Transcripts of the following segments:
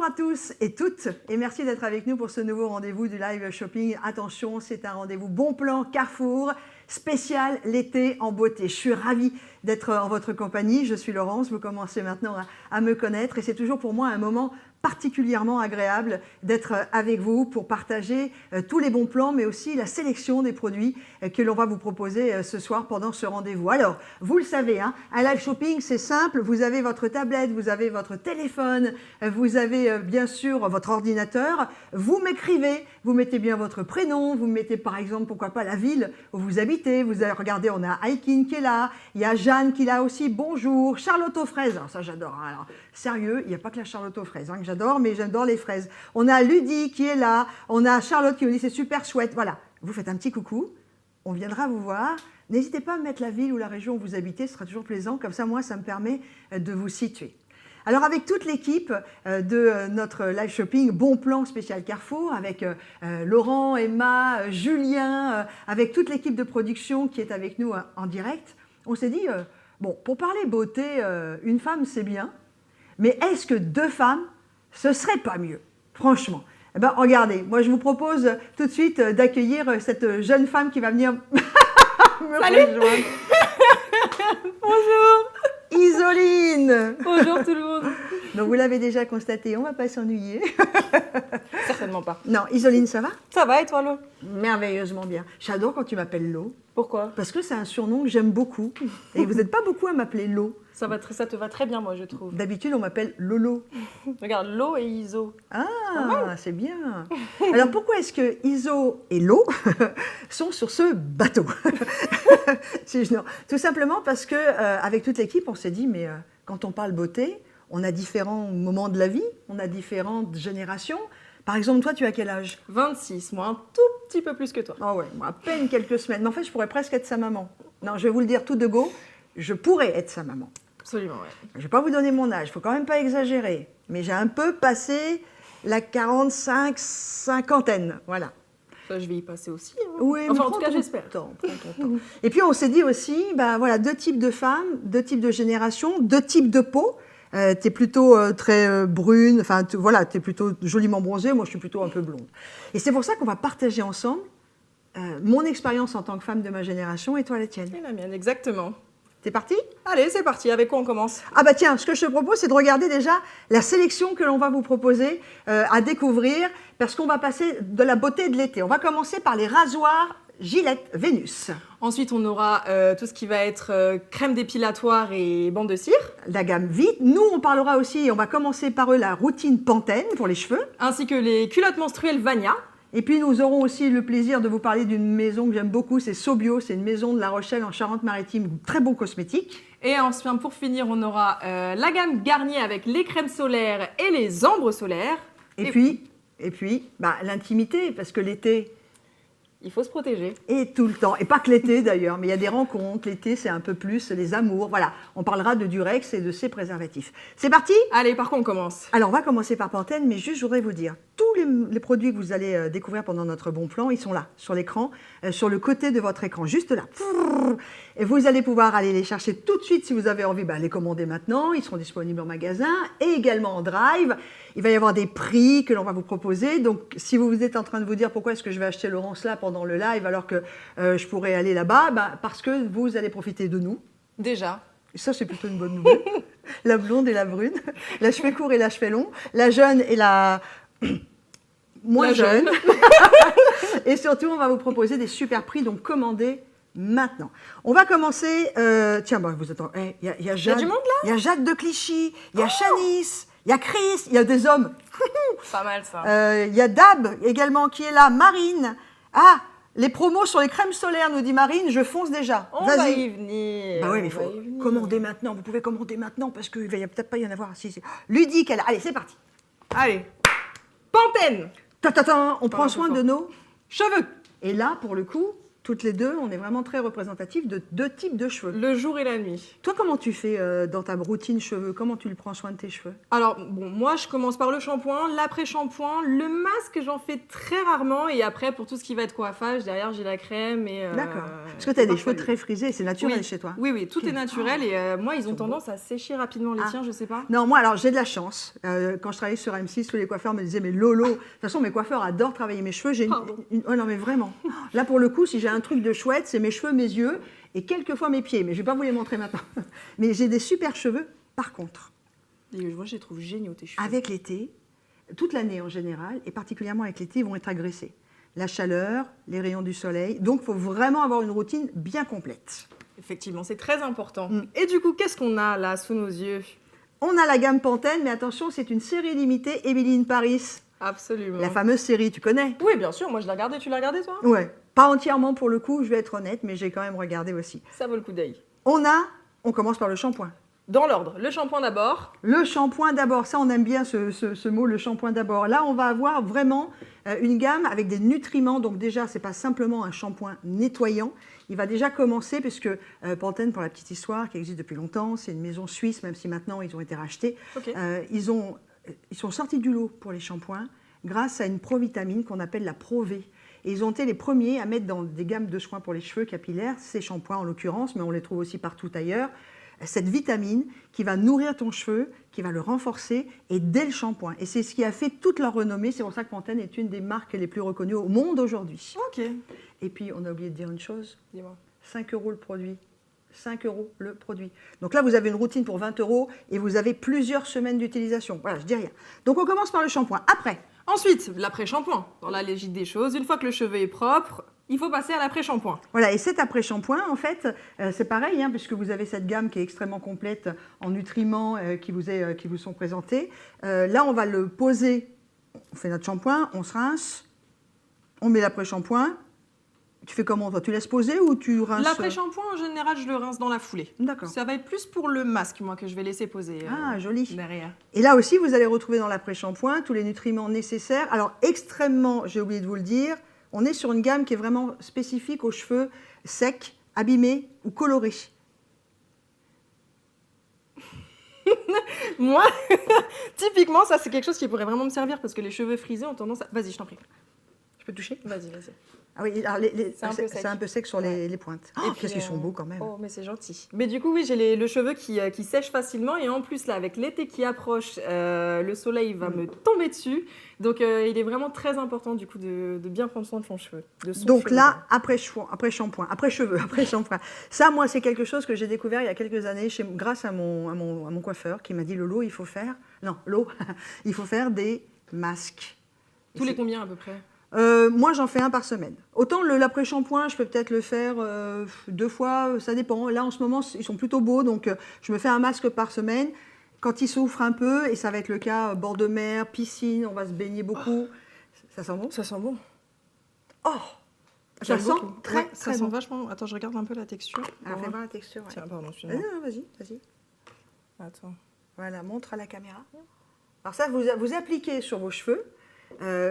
Bonjour à tous et toutes et merci d'être avec nous pour ce nouveau rendez-vous du live shopping. Attention, c'est un rendez-vous bon plan Carrefour spécial l'été en beauté. Je suis ravie d'être en votre compagnie. Je suis Laurence, vous commencez maintenant à me connaître et c'est toujours pour moi un moment particulièrement agréable d'être avec vous pour partager tous les bons plans, mais aussi la sélection des produits que l'on va vous proposer ce soir pendant ce rendez-vous. Alors, vous le savez, un live shopping, c'est simple. Vous avez votre tablette, vous avez votre téléphone, vous avez bien sûr votre ordinateur. Vous m'écrivez, vous mettez bien votre prénom, vous mettez par exemple, pourquoi pas, la ville où vous habitez. Vous avez regardé, on a Aikin qui est là, il y a Jeanne qui est là aussi, bonjour. Charlotte aux fraises, alors ça j'adore. Alors, sérieux, il n'y a pas que la Charlotte aux fraises que j'adore, mais j'adore les fraises. On a Ludie qui est là, on a Charlotte qui nous dit c'est super chouette. Voilà, vous faites un petit coucou, on viendra vous voir. N'hésitez pas à mettre la ville ou la région où vous habitez, ce sera toujours plaisant. Comme ça, moi, ça me permet de vous situer. Alors, avec toute l'équipe de notre live shopping Bon Plan spécial Carrefour, avec Laurent, Emma, Julien, avec toute l'équipe de production qui est avec nous en direct, on s'est dit, bon, pour parler beauté, une femme, c'est bien, mais est-ce que deux femmes, ce serait pas mieux, franchement? Eh ben, regardez, moi je vous propose tout de suite d'accueillir cette jeune femme qui va venir me rejoindre. Bonjour. Isoline. Bonjour tout le monde. Donc vous l'avez déjà constaté, on ne va pas s'ennuyer. Certainement pas. Non, Isoline, ça va? Ça va et toi, Lo? Merveilleusement bien. J'adore quand tu m'appelles Lo. Pourquoi? Parce que c'est un surnom que j'aime beaucoup. Et vous n'êtes pas beaucoup à m'appeler Lo. Ça te va très bien, moi, je trouve. D'habitude, on m'appelle Lolo. Regarde, Lo et Iso. Ah, c'est bien. Alors, pourquoi est-ce que Iso et Lo sont sur ce bateau? Tout simplement parce que avec toute l'équipe, on s'est dit, mais quand on parle beauté, on a différents moments de la vie, on a différentes générations. Par exemple, toi, tu as quel âge? 26, moi, un tout petit peu plus que toi. Ah ouais, moi, à peine quelques semaines. Mais en fait, je pourrais presque être sa maman. Non, je vais vous le dire tout de go, je pourrais être sa maman. Absolument, ouais. Je ne vais pas vous donner mon âge, il ne faut quand même pas exagérer. Mais j'ai un peu passé la 45, cinquantaine, voilà. Ça, je vais y passer aussi. Hein. Oui, enfin, en tout cas, j'espère. Prends ton temps. Et puis, on s'est dit aussi, ben, voilà, deux types de femmes, deux types de générations, deux types de peau. Tu es plutôt très brune, enfin, voilà, tu es plutôt joliment bronzée, moi, je suis plutôt un peu blonde. Et c'est pour ça qu'on va partager ensemble mon expérience en tant que femme de ma génération et toi la tienne. Et la mienne, exactement. T'es parti? Allez, c'est parti. Avec quoi on commence? Ah bah tiens, ce que je te propose, c'est de regarder déjà la sélection que l'on va vous proposer à découvrir, parce qu'on va passer de la beauté de l'été. On va commencer par les rasoirs Gillette Vénus. Ensuite, on aura tout ce qui va être crème dépilatoire et bande de cire. La gamme Vite. Nous, on parlera aussi, et on va commencer par eux, la routine Pantene pour les cheveux. Ainsi que les culottes menstruelles Vania. Et puis, nous aurons aussi le plaisir de vous parler d'une maison que j'aime beaucoup, c'est Sobio. C'est une maison de La Rochelle en Charente-Maritime, très bon cosmétique. Et enfin, pour finir, on aura la gamme Garnier avec les crèmes solaires et les ombres solaires. Et puis bah, l'intimité, parce que l'été... Il faut se protéger. Et tout le temps. Et pas que l'été d'ailleurs, mais il y a des rencontres. L'été, c'est un peu plus les amours. Voilà, on parlera de Durex et de ses préservatifs. C'est parti? Allez, par quoi on commence? Alors, on va commencer par Pantene, mais juste, je voudrais vous dire, tous les produits que vous allez découvrir pendant notre bon plan, ils sont là, sur l'écran, sur le côté de votre écran, juste là. Et vous allez pouvoir aller les chercher tout de suite si vous avez envie, les commander maintenant. Ils seront disponibles en magasin et également en drive. Il va y avoir des prix que l'on va vous proposer. Donc, si vous êtes en train de vous dire pourquoi est-ce que je vais acheter Laurence là pendant le live alors que je pourrais aller là-bas, parce que vous allez profiter de nous. Déjà. Et ça, c'est plutôt une bonne nouvelle. La blonde et la brune, la cheveux courts et la cheveux longs, la jeune et la moins jeune. Et surtout, on va vous proposer des super prix, donc commandez maintenant. On va commencer. Tiens, vous attendez. Il y a Jade. Il y a du monde là? Il y a Jade de Clichy, il y a Chanice, il y a Chris, il y a des hommes. Pas mal ça. Il y a Dab également qui est là, Marine. Ah, les promos sur les crèmes solaires, nous dit Marine, je fonce déjà. On va y venir. Bah oui, mais il faut commander maintenant. Vous pouvez commander maintenant parce qu'il va peut-être pas y en avoir. Ludique, allez, c'est parti. Allez. Pantene. On prend soin de nos cheveux. Et là, pour le coup, Toutes les deux, on est vraiment très représentatifs de deux types de cheveux. Le jour et la nuit. Toi, comment tu fais dans ta routine cheveux? Comment tu prends soin de tes cheveux? Alors, bon, moi, je commence par le shampoing, l'après-shampoing, le masque, j'en fais très rarement. Et après, pour tout ce qui va être coiffage, derrière, j'ai la crème. D'accord. Parce que tu as des cheveux très frisés, c'est naturel chez toi. Oui, tout Ok. est naturel. Et moi, ils ont tendance à sécher rapidement. Les tiens, je sais pas. Non, moi, alors, j'ai de la chance. Quand je travaillais sur M6, tous les coiffeurs me disaient, mais Lolo, de toute façon, mes coiffeurs adorent travailler mes cheveux. Oh non, mais vraiment. Là, pour le coup, si j'ai un truc de chouette, c'est mes cheveux, mes yeux et quelquefois mes pieds. Mais je ne vais pas vous les montrer maintenant. Mais j'ai des super cheveux. Par contre, Moi, je les trouve géniaux, tes cheveux. avec l'été, toute l'année en général, et particulièrement avec l'été, ils vont être agressés. La chaleur, les rayons du soleil. Donc, il faut vraiment avoir une routine bien complète. Effectivement, c'est très important. Et du coup, qu'est-ce qu'on a là, sous nos yeux? On a la gamme Pantene, mais attention, c'est une série limitée Emily in Paris. Absolument. La fameuse série, tu connais? Oui, bien sûr. Moi, je l'ai regardé. Tu l'as regardé, toi? Ouais. Pas entièrement pour le coup, je vais être honnête, mais j'ai quand même regardé aussi. Ça vaut le coup d'œil. On commence par le shampoing. Dans l'ordre, le shampoing d'abord. Le shampoing d'abord, ça on aime bien ce mot, le shampoing d'abord. Là, on va avoir vraiment une gamme avec des nutriments. Donc déjà, c'est pas simplement un shampoing nettoyant. Il va déjà commencer, puisque Pantene, pour la petite histoire, qui existe depuis longtemps, c'est une maison suisse, même si maintenant ils ont été rachetés. Ok. Ils sont sortis du lot pour les shampoings grâce à une provitamine qu'on appelle la Pro-V. Et ils ont été les premiers à mettre dans des gammes de soins pour les cheveux capillaires, ces shampoings en l'occurrence, mais on les trouve aussi partout ailleurs, cette vitamine qui va nourrir ton cheveu, qui va le renforcer, et dès le shampoing. Et c'est ce qui a fait toute leur renommée. C'est pour ça que Pantene est une des marques les plus reconnues au monde aujourd'hui. Ok. Et puis, on a oublié de dire une chose, Dis-moi. 5 € le produit. 5 € le produit. Donc là, vous avez une routine pour 20 € et vous avez plusieurs semaines d'utilisation. Voilà, je dis rien. Donc, on commence par le shampoing. Après, Ensuite, l'après-shampoing. Dans la logique des choses, une fois que le cheveu est propre, il faut passer à l'après-shampoing. voilà, et cet après-shampoing, en fait, c'est pareil, puisque vous avez cette gamme qui est extrêmement complète en nutriments qui vous sont présentés. Là, on va le poser, on fait notre shampoing, on se rince, on met l'après-shampoing. Tu fais comment, toi? Tu laisses poser ou tu rinces? L'après-shampoing, en général, je le rince dans la foulée. D'accord. Ça va être plus pour le masque, moi, que je vais laisser poser Joli. derrière. Et là aussi, vous allez retrouver dans l'après-shampoing tous les nutriments nécessaires. Alors, extrêmement, j'ai oublié de vous le dire, on est sur une gamme qui est vraiment spécifique aux cheveux secs, abîmés ou colorés. Moi, typiquement, ça, c'est quelque chose qui pourrait vraiment me servir parce que les cheveux frisés ont tendance à... Vas-y, je t'en prie. Je peux toucher? Vas-y. Ah oui, alors c'est un peu sec sur les pointes. Et puis, Qu'est-ce qu'ils sont beaux quand même. Oh, mais c'est gentil. Mais du coup, oui, j'ai le cheveu qui sèche facilement. Et en plus, là, avec l'été qui approche, le soleil va me tomber dessus. Donc, il est vraiment très important, du coup, de bien prendre soin de son cheveu. Donc là, après shampoing, après shampoing. Ça, moi, c'est quelque chose que j'ai découvert il y a quelques années grâce à mon coiffeur qui m'a dit, Lolo, il faut faire des masques. Tous les combien, à peu près? Moi, j'en fais un par semaine. Autant l'après-shampoing, je peux peut-être le faire 2 fois, ça dépend. Là, en ce moment, ils sont plutôt beaux, donc je me fais un masque par semaine. Quand il souffre un peu, et ça va être le cas, bord de mer, piscine, on va se baigner beaucoup. Ça sent bon? Ça sent bon. Oh! Ça sent très ça sent bon. vachement... Attends, je regarde un peu la texture. Alors, fais voir la texture. Ouais. Tiens, pardon, excuse-moi. Non, vas-y. Attends. Voilà, montre à la caméra. Alors ça, vous appliquez sur vos cheveux.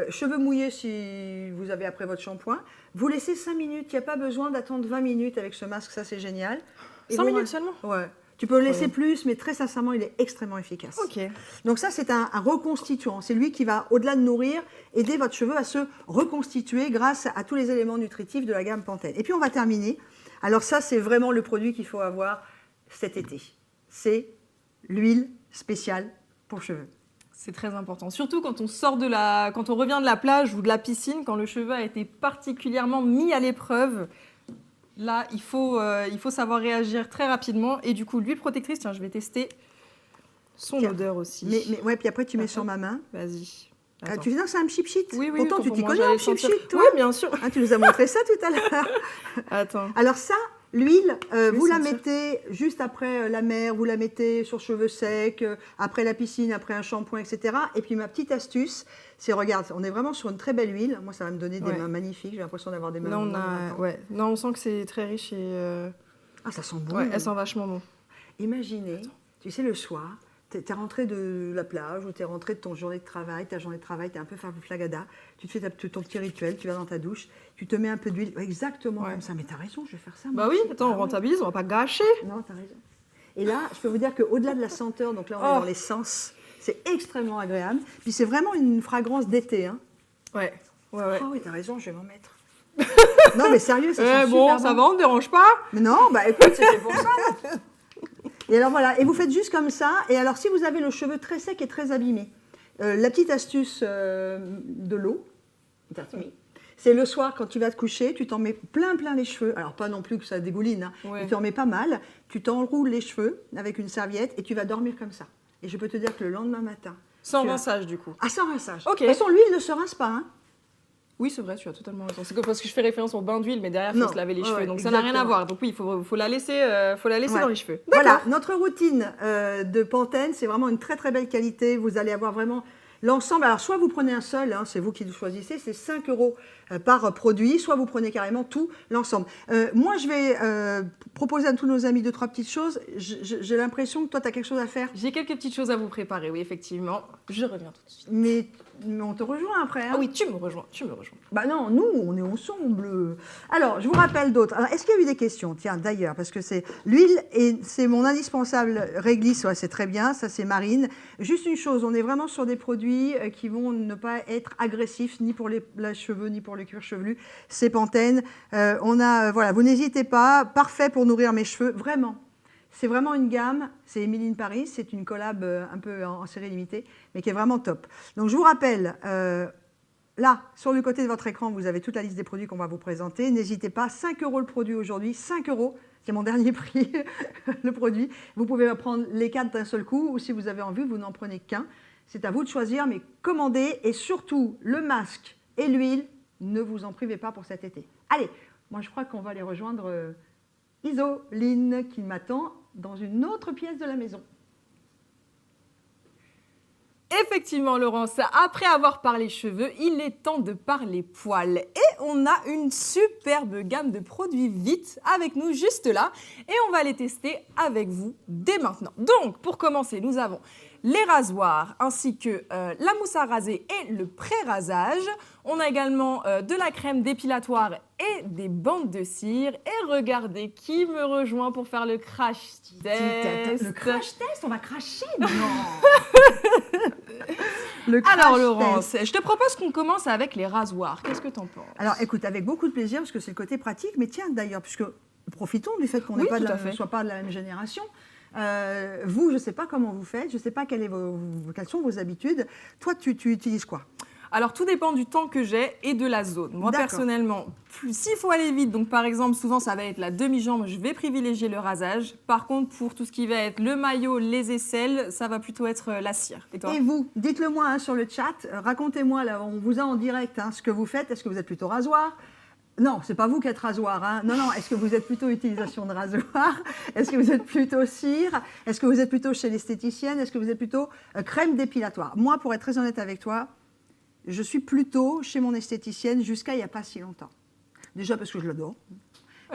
Cheveux mouillés si vous avez après votre shampoing. Vous laissez 5 minutes. Il n'y a pas besoin d'attendre 20 minutes avec ce masque. Ça, c'est génial. 5 minutes seulement? Ouais. Tu peux le laisser plus, mais très sincèrement, il est extrêmement efficace. Ok. Donc ça, c'est un reconstituant. C'est lui qui va, au-delà de nourrir, aider votre cheveu à se reconstituer grâce à tous les éléments nutritifs de la gamme Pantene. Et puis, on va terminer. Alors ça, c'est vraiment le produit qu'il faut avoir cet été. C'est l'huile spéciale pour cheveux. C'est très important. Surtout quand on quand on revient de la plage ou de la piscine, quand le cheveu a été particulièrement mis à l'épreuve. Là, il faut savoir réagir très rapidement. Et du coup, l'huile protectrice, tiens, je vais tester son odeur aussi. Mais ouais, puis après, tu mets sur ma main. Vas-y. Tu dis non, c'est un chip sheet. Oui. Pourtant, tu t'y connais en chip sheet, toi. Oui, bien sûr. Tu nous as montré ça tout à l'heure. Attends. Alors ça, l'huile, vous la sentir. mettez juste après la mer, vous la mettez sur cheveux secs, après la piscine, après un shampoing, etc. Et puis ma petite astuce, c'est, regarde, on est vraiment sur une très belle huile. Moi, ça va me donner des mains magnifiques. J'ai l'impression d'avoir des mains. Là, on sent que c'est très riche et... Ah, ça sent bon. Ouais, elles sont vachement bon. Imaginez, tu sais, le soir, T'es rentré de la plage ou t'es rentré de ton journée de travail, ta journée de travail, t'es un peu flagada, tu te fais ton petit rituel, tu vas dans ta douche, tu te mets un peu d'huile, exactement comme ça. Mais t'as raison, je vais faire ça. Bah oui, attends, on rentabilise, on va pas gâcher. Non, t'as raison. Et là, je peux vous dire qu'au-delà de la senteur, donc là on est dans les sens, c'est extrêmement agréable. Puis c'est vraiment une fragrance d'été. Hein. Ouais. Ah oui, t'as raison, je vais m'en mettre. Non mais sérieux, ça sent bon, super ça bon. va, on ne dérange pas. Mais non, bah écoute, c'était pour ça. Et alors voilà, et vous faites juste comme ça. Et alors si vous avez le cheveu très sec et très abîmé, la petite astuce de l'eau, c'est le soir quand tu vas te coucher, tu t'en mets plein les cheveux. Alors pas non plus que ça dégouline, hein, mais tu en mets pas mal. Tu t'enroules les cheveux avec une serviette et tu vas dormir comme ça. Et je peux te dire que le lendemain matin... Sans rinçage du coup. Ah, sans rinçage. Ok. De toute façon, l'huile ne se rince pas. Hein. Oui, c'est vrai, tu as totalement raison. C'est que parce que je fais référence au bain d'huile, mais derrière, il faut se laver les cheveux. Donc ça n'a rien à voir. Donc oui, il faut la laisser, dans les cheveux. Voilà, notre routine de Pantene, c'est vraiment une très très belle qualité. Vous allez avoir vraiment l'ensemble. Alors soit vous prenez un seul, hein, c'est vous qui le choisissez, c'est 5 € par produit, soit vous prenez carrément tout l'ensemble. Moi, je vais proposer à tous nos amis 2-3 petites choses. J'ai l'impression que toi, tu as quelque chose à faire. J'ai quelques petites choses à vous préparer, oui, effectivement. Je reviens tout de suite. Mais on te rejoint après. Hein. Ah oui, tu me rejoins. Bah non, nous, on est ensemble. Alors, je vous rappelle d'autres. Alors, est-ce qu'il y a eu des questions? Tiens, d'ailleurs, parce que c'est l'huile et c'est mon indispensable réglisse, ouais, c'est très bien, ça c'est Marine. Juste une chose, on est vraiment sur des produits qui vont ne pas être agressifs, ni pour les cheveux, ni pour le cuir chevelu. C'est Pantene. Voilà, vous n'hésitez pas, parfait pour nourrir mes cheveux, vraiment. C'est vraiment une gamme, c'est Emily in Paris, c'est une collab un peu en série limitée, mais qui est vraiment top. Donc je vous rappelle, là, sur le côté de votre écran, vous avez toute la liste des produits qu'on va vous présenter. N'hésitez pas, 5 € le produit aujourd'hui, 5 €, c'est mon dernier prix, le produit. Vous pouvez prendre les 4 d'un seul coup, ou si vous avez envie, vous n'en prenez qu'un. C'est à vous de choisir, mais commandez, et surtout, le masque et l'huile, ne vous en privez pas pour cet été. Allez, moi je crois qu'on va aller rejoindre Isoline qui m'attend dans une autre pièce de la maison. Effectivement, Laurence, après avoir parlé cheveux, il est temps de parler poils. Et on a une superbe gamme de produits vite avec nous juste là. Et on va les tester avec vous dès maintenant. Donc, pour commencer, nous avons les rasoirs ainsi que la mousse à raser et le pré-rasage. On a également de la crème dépilatoire et des bandes de cire. Et regardez qui me rejoint pour faire le crash test. Le crash test, on va cracher? Non. Alors Laurence, je te propose qu'on commence avec les rasoirs. Qu'est-ce que tu en penses? Alors écoute, avec beaucoup de plaisir, parce que c'est le côté pratique, mais tiens d'ailleurs, puisque profitons du fait qu'on ne soit pas de la même génération. Vous, je ne sais pas comment vous faites, je ne sais pas quelles sont vos habitudes. Toi, tu utilises quoi? Alors, tout dépend du temps que j'ai et de la zone. Moi, personnellement, s'il faut aller vite, donc par exemple, souvent, ça va être la demi-jambe, je vais privilégier le rasage. Par contre, pour tout ce qui va être le maillot, les aisselles, ça va plutôt être la cire. Et toi? Et vous, dites-le moi hein, sur le chat, racontez-moi, là, on vous a en direct, hein, ce que vous faites. Est-ce que vous êtes plutôt rasoir? Non, c'est pas vous qui êtes rasoir. Hein. Non, est-ce que vous êtes plutôt utilisation de rasoir? Est-ce que vous êtes plutôt cire? Est-ce que vous êtes plutôt chez l'esthéticienne? Est-ce que vous êtes plutôt crème dépilatoire? Moi, pour être très honnête avec toi, je suis plutôt chez mon esthéticienne jusqu'à il n'y a pas si longtemps. Déjà parce que je l'adore.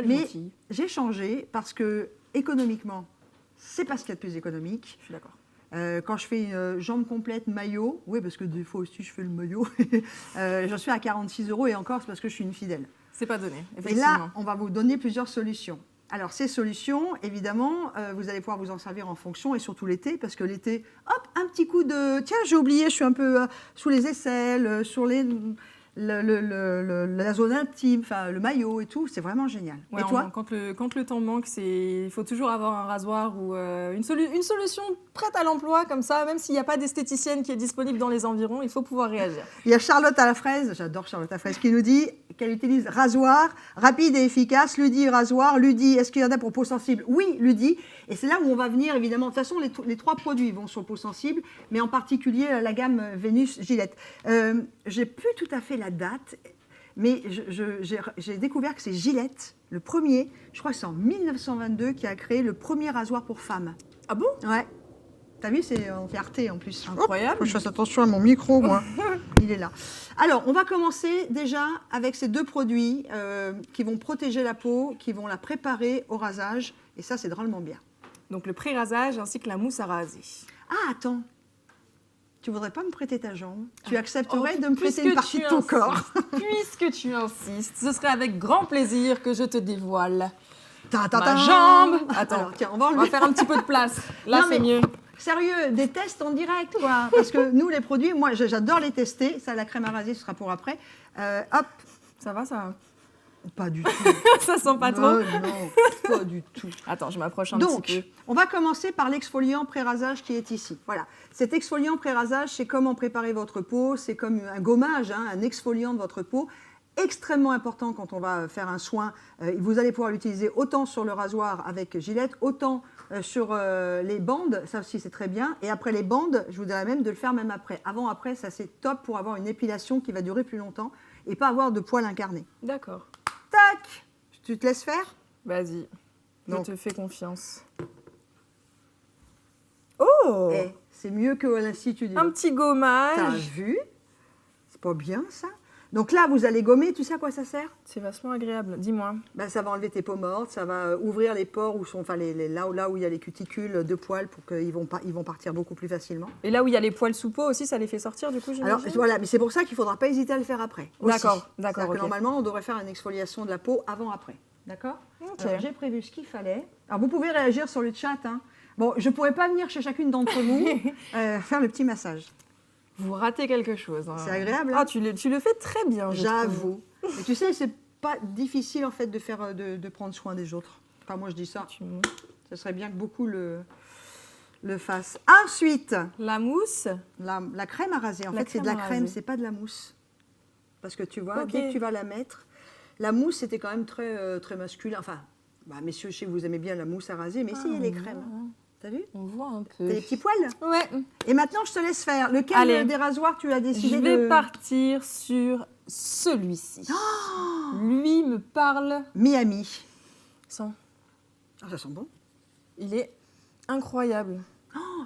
Mais j'ai changé parce que économiquement, c'est pas ce qu'il y a de plus économique. Je suis d'accord. Quand je fais une jambe complète maillot, oui parce que des fois aussi je fais le maillot, j'en suis à 46 € et encore c'est parce que je suis une fidèle. C'est pas donné, effectivement. Et là, on va vous donner plusieurs solutions. Alors ces solutions, évidemment, vous allez pouvoir vous en servir en fonction et surtout l'été, parce que l'été, hop, un petit coup de... Tiens, j'ai oublié, je suis un peu sous les aisselles, sur la zone intime, enfin le maillot et tout, c'est vraiment génial. Ouais, et toi? Quand le temps manque, il faut toujours avoir un rasoir ou une solution prête à l'emploi, comme ça, même s'il n'y a pas d'esthéticienne qui est disponible dans les environs, il faut pouvoir réagir. Il y a Charlotte à la fraise, j'adore Charlotte à la fraise, qui nous dit qu'elle utilise rasoir, rapide et efficace, Ludi rasoir. Ludi, est-ce qu'il y en a pour peau sensible? Oui, Ludi. Et c'est là où on va venir, évidemment. De toute façon, les 3 produits vont sur peau sensible, mais en particulier la gamme Vénus Gillette. J'ai plus tout à fait la date, mais j'ai découvert que c'est Gillette, le premier, je crois que c'est en 1922, qui a créé le premier rasoir pour femmes. Ah bon? Ouais. T'as vu, c'est en fierté en plus. Incroyable. Faut que je fasse attention à mon micro, moi. Il est là. Alors, on va commencer déjà avec ces 2 produits qui vont protéger la peau, qui vont la préparer au rasage. Et ça, c'est drôlement bien. Donc le pré-rasage ainsi que la mousse à raser. Ah, attends. Tu voudrais pas me prêter ta jambe? Tu accepterais de me prêter Puisque une partie de ton corps? Puisque tu insistes, ce serait avec grand plaisir que je te dévoile Ta, ta, ma ta. jambe. Attends, Alors, tiens, on va on va enlever. faire un petit peu de place. Là, Non, c'est mais- mieux. Sérieux, des tests en direct, quoi. Parce que nous, les produits, moi, j'adore les tester. Ça, la crème à raser, ce sera pour après. Hop, Ça va, ça pas du tout. Ça sent pas trop. Non, pas du tout. Attends, je m'approche un Donc, petit peu. on va commencer par l'exfoliant pré-rasage qui est ici. Voilà. Cet exfoliant pré-rasage, c'est comment préparer votre peau. C'est comme un gommage, hein, un exfoliant de votre peau. Extrêmement important quand on va faire un soin. Vous allez pouvoir l'utiliser autant sur le rasoir avec Gillette, autant sur les bandes. Ça aussi, c'est très bien. Et après les bandes, je vous dirais même de le faire même après. Avant, après, ça c'est top pour avoir une épilation qui va durer plus longtemps et pas avoir de poils incarnés. D'accord. Tac! Tu te laisses faire? Vas-y, je Donc. te fais confiance. Oh, Eh, c'est mieux que à l'Institut. un petit T'as gommage. vu? C'est pas bien ça? Donc là, vous allez gommer, tu sais à quoi ça sert? C'est vachement agréable. Dis-moi. Ben, ça va enlever tes peaux mortes, ça va ouvrir les pores où sont, enfin, là où il y a les cuticules de poils pour qu'ils vont partir beaucoup plus facilement. Et là où il y a les poils sous peau aussi, ça les fait sortir du coup, Alors j'imagine. voilà, mais c'est pour ça qu'il ne faudra pas hésiter à le faire après. aussi. D'accord, C'est-à-dire que ok. normalement, on devrait faire une exfoliation de la peau avant-après. D'accord? Ok. Alors, j'ai prévu ce qu'il fallait. Alors vous pouvez réagir sur le chat, hein. Bon, je ne pourrais pas venir chez chacune d'entre vous faire le petit massage. Vous ratez quelque chose. Hein. C'est agréable, hein. Ah, tu le fais très bien, je trouve. J'avoue. Et tu sais, c'est pas difficile en fait de faire de prendre soin des autres. Enfin, moi je dis ça. Ce serait bien que beaucoup le fassent. Ensuite, La mousse. la crème à raser. En La fait, c'est de la crème à crème, raser. c'est pas de la mousse. Parce que tu vois, Ok. dès que tu vas la mettre, la mousse c'était quand même très, très masculin. Enfin, bah, messieurs, je sais que vous aimez bien la mousse à raser, mais Ah, essayez les on crèmes. voit, hein. T'as vu? On voit un peu. T'as des petits poils? Ouais. Et maintenant, je te laisse faire. Lequel Allez. des rasoirs tu as décidé Je vais de... partir sur celui-ci. Lui me parle. Miami. Sens. Ah, ça sent bon. Il est incroyable.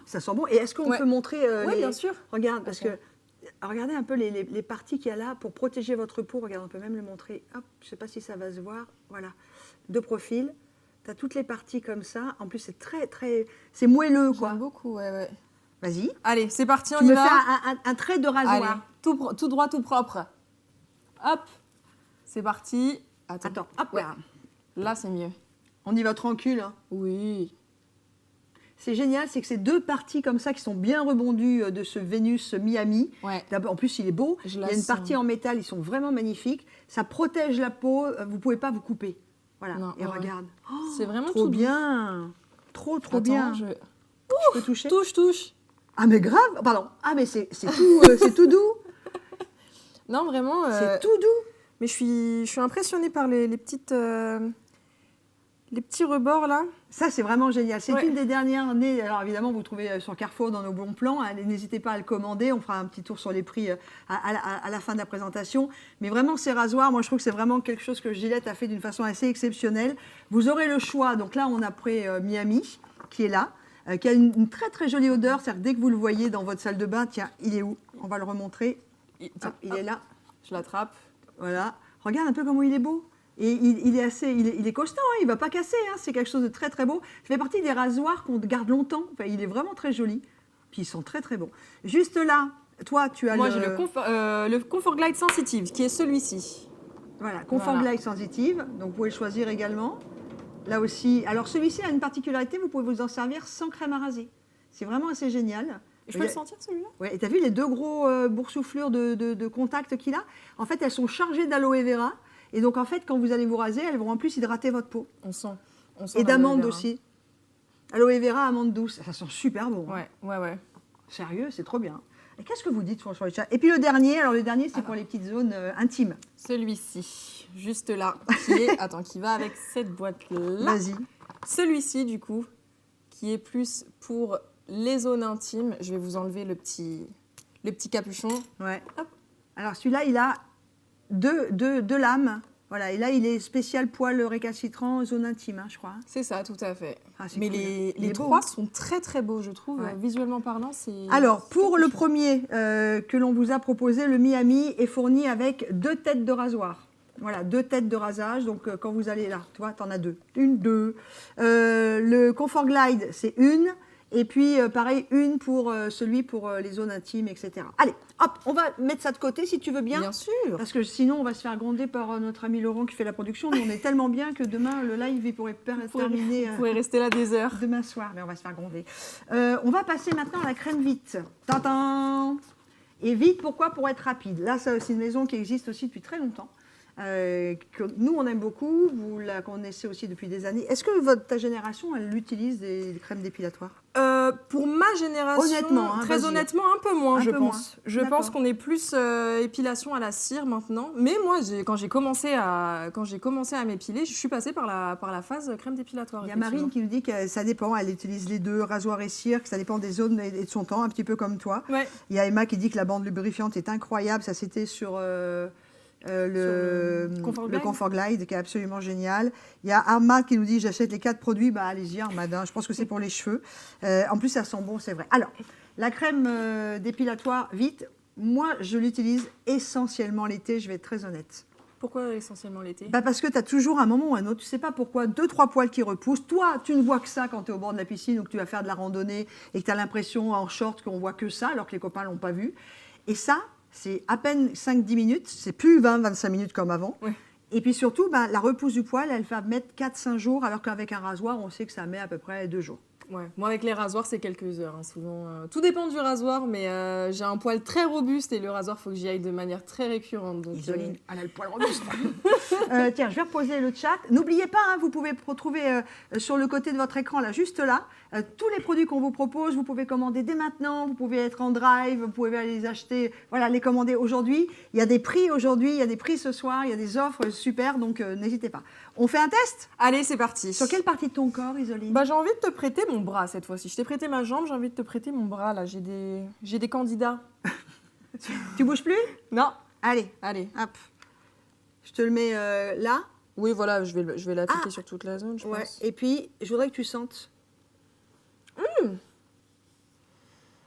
Ça sent bon. Et est-ce qu'on Ouais. peut montrer Oui, les... bien sûr. Regarde, parce que Attends. regardez un peu les parties qu'il y a là pour protéger votre peau. Regarde, on peut même le montrer. Hop, je ne sais pas si ça va se voir. Voilà, de profil. Tu as toutes les parties comme ça. En plus, c'est c'est moelleux, quoi. J'aime beaucoup, ouais. Vas-y. Allez, c'est parti, on Tu y me va. fais un trait de Allez, rasoir. tout droit, tout propre. Hop, c'est parti. Attends, hop Ouais. là. Là, c'est mieux. On y va tranquille, hein. Oui. C'est génial, c'est que ces deux parties comme ça qui sont bien rebondues de ce Vénus Miami. Ouais. D'abord, en plus, il est beau. Je Il y la a une sens. partie en métal, ils sont vraiment magnifiques. Ça protège la peau, vous ne pouvez pas vous couper. Voilà, Non, et ouais. regarde. Oh, C'est vraiment trop tout doux. bien. Trop Attends, bien. je Je peux toucher? touche. Ah, mais grave. Pardon. Ah, mais c'est tout, c'est tout doux. Non, vraiment. C'est tout doux. Mais je suis impressionnée par les petites, les petits rebords là. Ça, c'est vraiment génial. C'est Ouais. une des dernières années. Alors, évidemment, vous trouvez sur Carrefour dans nos bons plans. Hein, n'hésitez pas à le commander. On fera un petit tour sur les prix à la fin de la présentation. Mais vraiment, ces rasoirs, moi, je trouve que c'est vraiment quelque chose que Gillette a fait d'une façon assez exceptionnelle. Vous aurez le choix. Donc là, on a pris Miami, qui est là, qui a une très, très jolie odeur. C'est-à-dire que dès que vous le voyez dans votre salle de bain, tiens, il est où? On va le remontrer. Tiens, Il est là. Je l'attrape. Voilà. Regarde un peu comment il est beau. Et il est costaud, hein, il ne va pas casser, hein, c'est quelque chose de très très beau. Ça fait partie des rasoirs qu'on garde longtemps. Enfin, il est vraiment très joli. Puis ils sont très très bons. Juste là, toi, tu as Moi, j'ai le Comfort Glide Sensitive, qui est celui-ci. Voilà, Confort Voilà. Glide Sensitive. Donc vous pouvez le choisir également. Là aussi. Alors celui-ci a une particularité, vous pouvez vous en servir sans crème à raser. C'est vraiment assez génial. Je peux le sentir celui-là? Ouais, et tu as vu les deux gros boursouflures de contact qu'il a? En fait, elles sont chargées d'aloe vera. Et donc, en fait, quand vous allez vous raser, elles vont en plus hydrater votre peau. On sent Et l'aloe d'amande vera. aussi. Aloe vera, amande douce. Ça sent super bon. Hein. Ouais. Sérieux, c'est trop bien. Et qu'est-ce que vous dites sur les chats? Et puis le dernier, c'est pour les petites zones intimes. Celui-ci, juste là, qui va avec cette boîte-là. Vas-y. Celui-ci, du coup, qui est plus pour les zones intimes. Je vais vous enlever le petit capuchon. Ouais. Hop. Alors celui-là, il a deux lames. Voilà. Et là, il est spécial poil récalcitrant, zone intime, hein, je crois. C'est ça, tout à fait. Ah, c'est Mais cool. Il les est beau, trois hein. sont très très beaux, je trouve. Ouais. Visuellement parlant, c'est... Alors, pour c'est le quelque chose. premier que l'on vous a proposé, le Miami est fourni avec 2 têtes de rasoir. Voilà, 2 têtes de rasage. Donc, quand vous allez là, tu vois, tu en as 2. Une, 2. Le Comfort Glide, c'est une. Et puis, pareil, une pour celui pour les zones intimes, etc. Allez, hop, on va mettre ça de côté si tu veux bien. Bien sûr. Parce que sinon, on va se faire gronder par notre ami Laurent qui fait la production. Nous, on est tellement bien que demain, le live, il pourrait terminer Vous pourrez rester là des heures. demain soir. Mais on va se faire gronder. On va passer maintenant à la crème vite. Tintin. Et vite, pourquoi? Pour être rapide. Là, c'est une maison qui existe aussi depuis très longtemps. Que nous, on aime beaucoup. Vous la connaissez aussi depuis des années. Est-ce que ta génération, elle utilise des crèmes dépilatoires? Pour ma génération, Honnêtement, hein, très vas-y. honnêtement, un peu moins, Un je peu pense. moins. Je D'accord. pense qu'on est plus épilation à la cire maintenant. Mais moi, quand j'ai commencé à m'épiler, je suis passée par la phase crème dépilatoire. Il y a Marine qui nous dit que ça dépend, elle utilise les deux, rasoir et cire, que ça dépend des zones et de son temps, un petit peu comme toi. Ouais. Il y a Emma qui dit que la bande lubrifiante est incroyable, ça c'était sur le Comfort Glide, qui est absolument génial. Il y a Armad qui nous dit j'achète les 4 produits, bah allez-y Armad, hein, je pense que c'est pour les cheveux. En plus ça sent bon, c'est vrai. Alors, la crème dépilatoire vite, moi je l'utilise essentiellement l'été, je vais être très honnête. Pourquoi essentiellement l'été? Bah parce que tu as toujours un moment ou un autre, tu sais pas pourquoi, 2-3 poils qui repoussent. Toi, tu ne vois que ça quand tu es au bord de la piscine ou que tu vas faire de la randonnée et que tu as l'impression en short qu'on voit que ça alors que les copains l'ont pas vu. Et ça, c'est à peine 5-10 minutes, c'est plus 20-25 minutes comme avant. Ouais. Et puis surtout, la repousse du poil, elle va mettre 4-5 jours alors qu'avec un rasoir, on sait que ça met à peu près 2 jours. Ouais. Moi, avec les rasoirs, c'est quelques heures. Hein, souvent, tout dépend du rasoir, mais j'ai un poil très robuste et le rasoir, il faut que j'y aille de manière très récurrente. Donc, Isoline, elle a le poil robuste. Tiens, je vais reposer le chat. N'oubliez pas, hein, vous pouvez retrouver sur le côté de votre écran, là, juste là, tous les produits qu'on vous propose. Vous pouvez commander dès maintenant, vous pouvez être en drive, vous pouvez aller les acheter, voilà, les commander aujourd'hui. Il y a des prix aujourd'hui, il y a des prix ce soir, il y a des offres super, donc n'hésitez pas. On fait un test? Allez, c'est parti. Sur quelle partie de ton corps, Isoline? Bah, j'ai envie de te prêter mon bras cette fois-ci. Je t'ai prêté ma jambe, j'ai envie de te prêter mon bras. Là, j'ai des candidats. Tu bouges plus? Non. Allez, Allez. hop. Je te le mets là. Oui, voilà, je vais l'appliquer sur toute la zone, je Ouais. pense. Et puis, je voudrais que tu sentes.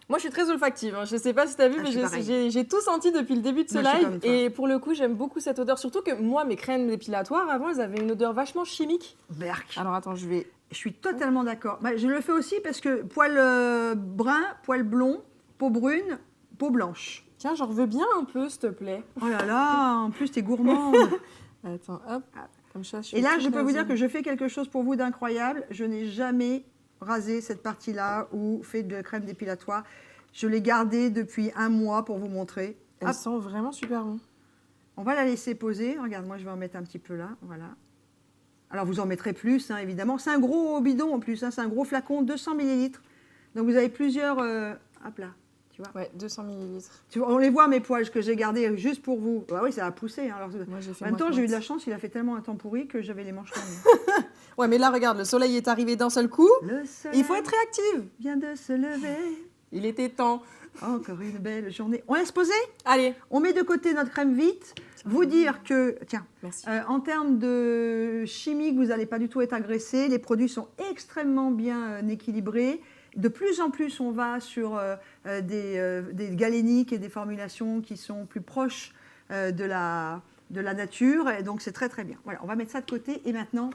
Moi, je suis très olfactive. Hein. Je sais pas si tu as vu, Ah, je suis mais pareil. j'ai tout senti depuis le début de ce Moi, je suis live. comme toi. Et pour le coup, j'aime beaucoup cette odeur. Surtout que moi, mes crèmes dépilatoires, avant, elles avaient une odeur vachement chimique. Berk. Alors, attends, je vais... Je suis totalement d'accord. Bah, je le fais aussi parce que poil brun, poil blond, peau brune, peau blanche. Tiens, j'en veux bien un peu, s'il te plaît. Oh là là, en plus, t'es gourmande. Attends, hop. Comme ça, Et là, je peux vous dire que je fais quelque chose pour vous d'incroyable. Je n'ai jamais rasé cette partie-là ou fait de crème dépilatoire. Je l'ai gardée depuis 1 mois pour vous montrer. Elle Hop, sent vraiment super bon. on va la laisser poser. Regarde, moi, je vais en mettre un petit peu là. Voilà. Alors, vous en mettrez plus, hein, évidemment. C'est un gros bidon en plus. Hein, c'est un gros flacon, 200 ml. Donc, vous avez plusieurs... hop là, tu vois. Ouais, 200 millilitres. On les voit, mes poils, que j'ai gardés juste pour vous. Ah oui, ça a poussé. Hein, alors, Moi, j'ai fait en même temps, j'ai eu de la moite-moite. chance. Il a fait tellement un temps pourri que j'avais les manches longues. Ouais, mais là, regarde, le soleil est arrivé d'un seul coup. Le soleil Il faut être réactive. vient de se lever. Il était temps. Encore une belle journée. On laisse poser? Allez. On met de côté notre crème vite. Vous dire que, tiens, Merci. en termes de chimique, vous n'allez pas du tout être agressé. Les produits sont extrêmement bien équilibrés. De plus en plus, on va sur des galéniques et des formulations qui sont plus proches de la nature. Et donc, c'est très, très bien. Voilà, on va mettre ça de côté. Et maintenant,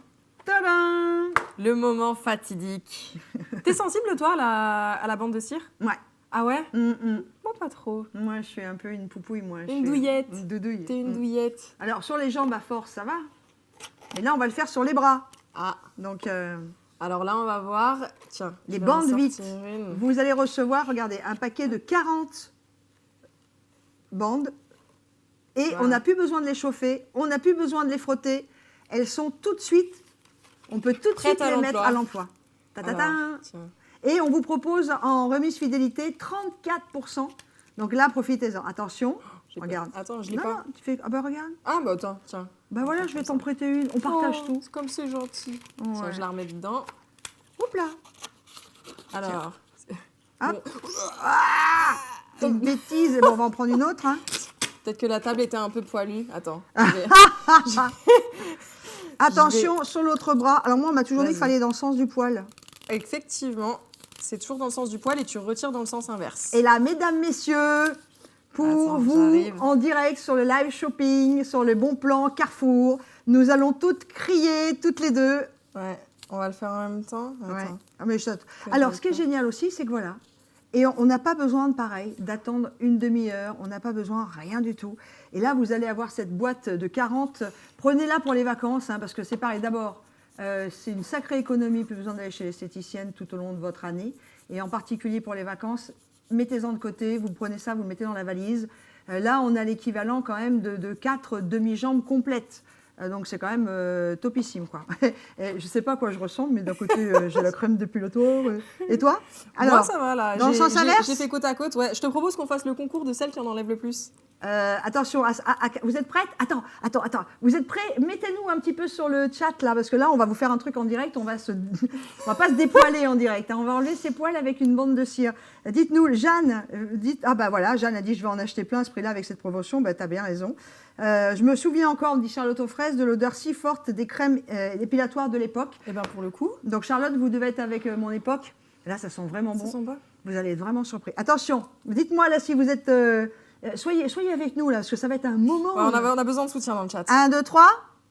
tadam! Le moment fatidique. T'es sensible, toi, à la bande de cire? Ouais. Ah ouais? Mm. Moi, pas trop. Moi, je suis un peu une poupouille, moi. Une douillette. Une doudouille. T'es une Mm. douillette. Alors, sur les jambes à force, ça va. Et là, on va le faire sur les bras. Ah. Donc, Alors là, on va voir. Tiens. les je vais en bandes sortir vite. une. Vous allez recevoir, regardez, un paquet de 40 bandes. Et Voilà. on n'a plus besoin de les chauffer. On n'a plus besoin de les frotter. Elles sont tout de suite. On peut tout de Prêtes suite à les mettre l'emploi. à l'emploi. Ta-ta-ta. Alors, tiens. Et on vous propose en remise fidélité 34%. Donc là, profitez-en. Attention. J'ai Regarde. pas- Attends, je l'ai Non, pas. non, tu fais. Ah bah regarde. Ah bah attends, tiens. Bah voilà, je vais t'en prêter une. On partage Oh, tout. c'est comme c'est gentil. Ouais. Tiens, je la remets dedans. Hop là. Alors. Hop. C'est une bêtise. Bon, on va en prendre une autre. Hein. Peut-être que la table était un peu poilue. Attends. Attention, sur l'autre bras. Alors moi, on m'a toujours dit qu'il Vas-y. fallait dans le sens du poil. Effectivement, c'est toujours dans le sens du poil et tu retires dans le sens inverse. Et là, mesdames, messieurs, pour Attends, vous, j'arrive. en direct sur le live shopping, sur le bon plan Carrefour, nous allons toutes crier, toutes les deux. Ouais. On va le faire en même temps. Ouais. Attends. Ah, mais alors, ce qui est D'accord. génial aussi, c'est que voilà. Et on n'a pas besoin, pareil, d'attendre une demi-heure. On n'a pas besoin, rien du tout. Et là, vous allez avoir cette boîte de 40. Prenez-la pour les vacances, hein, parce que c'est pareil. D'abord, c'est une sacrée économie. Plus besoin d'aller chez l'esthéticienne tout au long de votre année. Et en particulier pour les vacances, mettez-en de côté. Vous prenez ça, vous le mettez dans la valise. Là, on a l'équivalent quand même de 4 demi-jambes complètes. Donc c'est quand même topissime, quoi. Je ne sais pas à quoi je ressemble, mais d'un côté, j'ai la crème dépilatoire. Et toi? Moi, ça va, là. Dans le sens inverse? J'ai fait côte à côte. Ouais. Je te propose qu'on fasse le concours de celle qui en enlève le plus. Attention, vous êtes prête? Attends. Vous êtes prêts? Mettez-nous un petit peu sur le chat, là, parce que là, on va vous faire un truc en direct. On va pas se dépoiler en direct. Hein. On va enlever ses poils avec une bande de cire. Dites-nous, Jeanne, ah bah voilà, Jeanne a dit, je vais en acheter plein à ce prix-là avec cette promotion. Bah, t'as bien raison. Je me souviens encore, dit Charlotte aux fraises, de l'odeur si forte des crèmes épilatoires de l'époque. Et bien, pour le coup. Donc, Charlotte, vous devez être avec mon époque. Là, ça sent vraiment bon. Ça sent pas. Vous allez être vraiment surpris. Attention, dites-moi là si vous êtes... soyez avec nous là, parce que ça va être un moment. Ouais, on a besoin de soutien dans le chat. 1, 2, 3,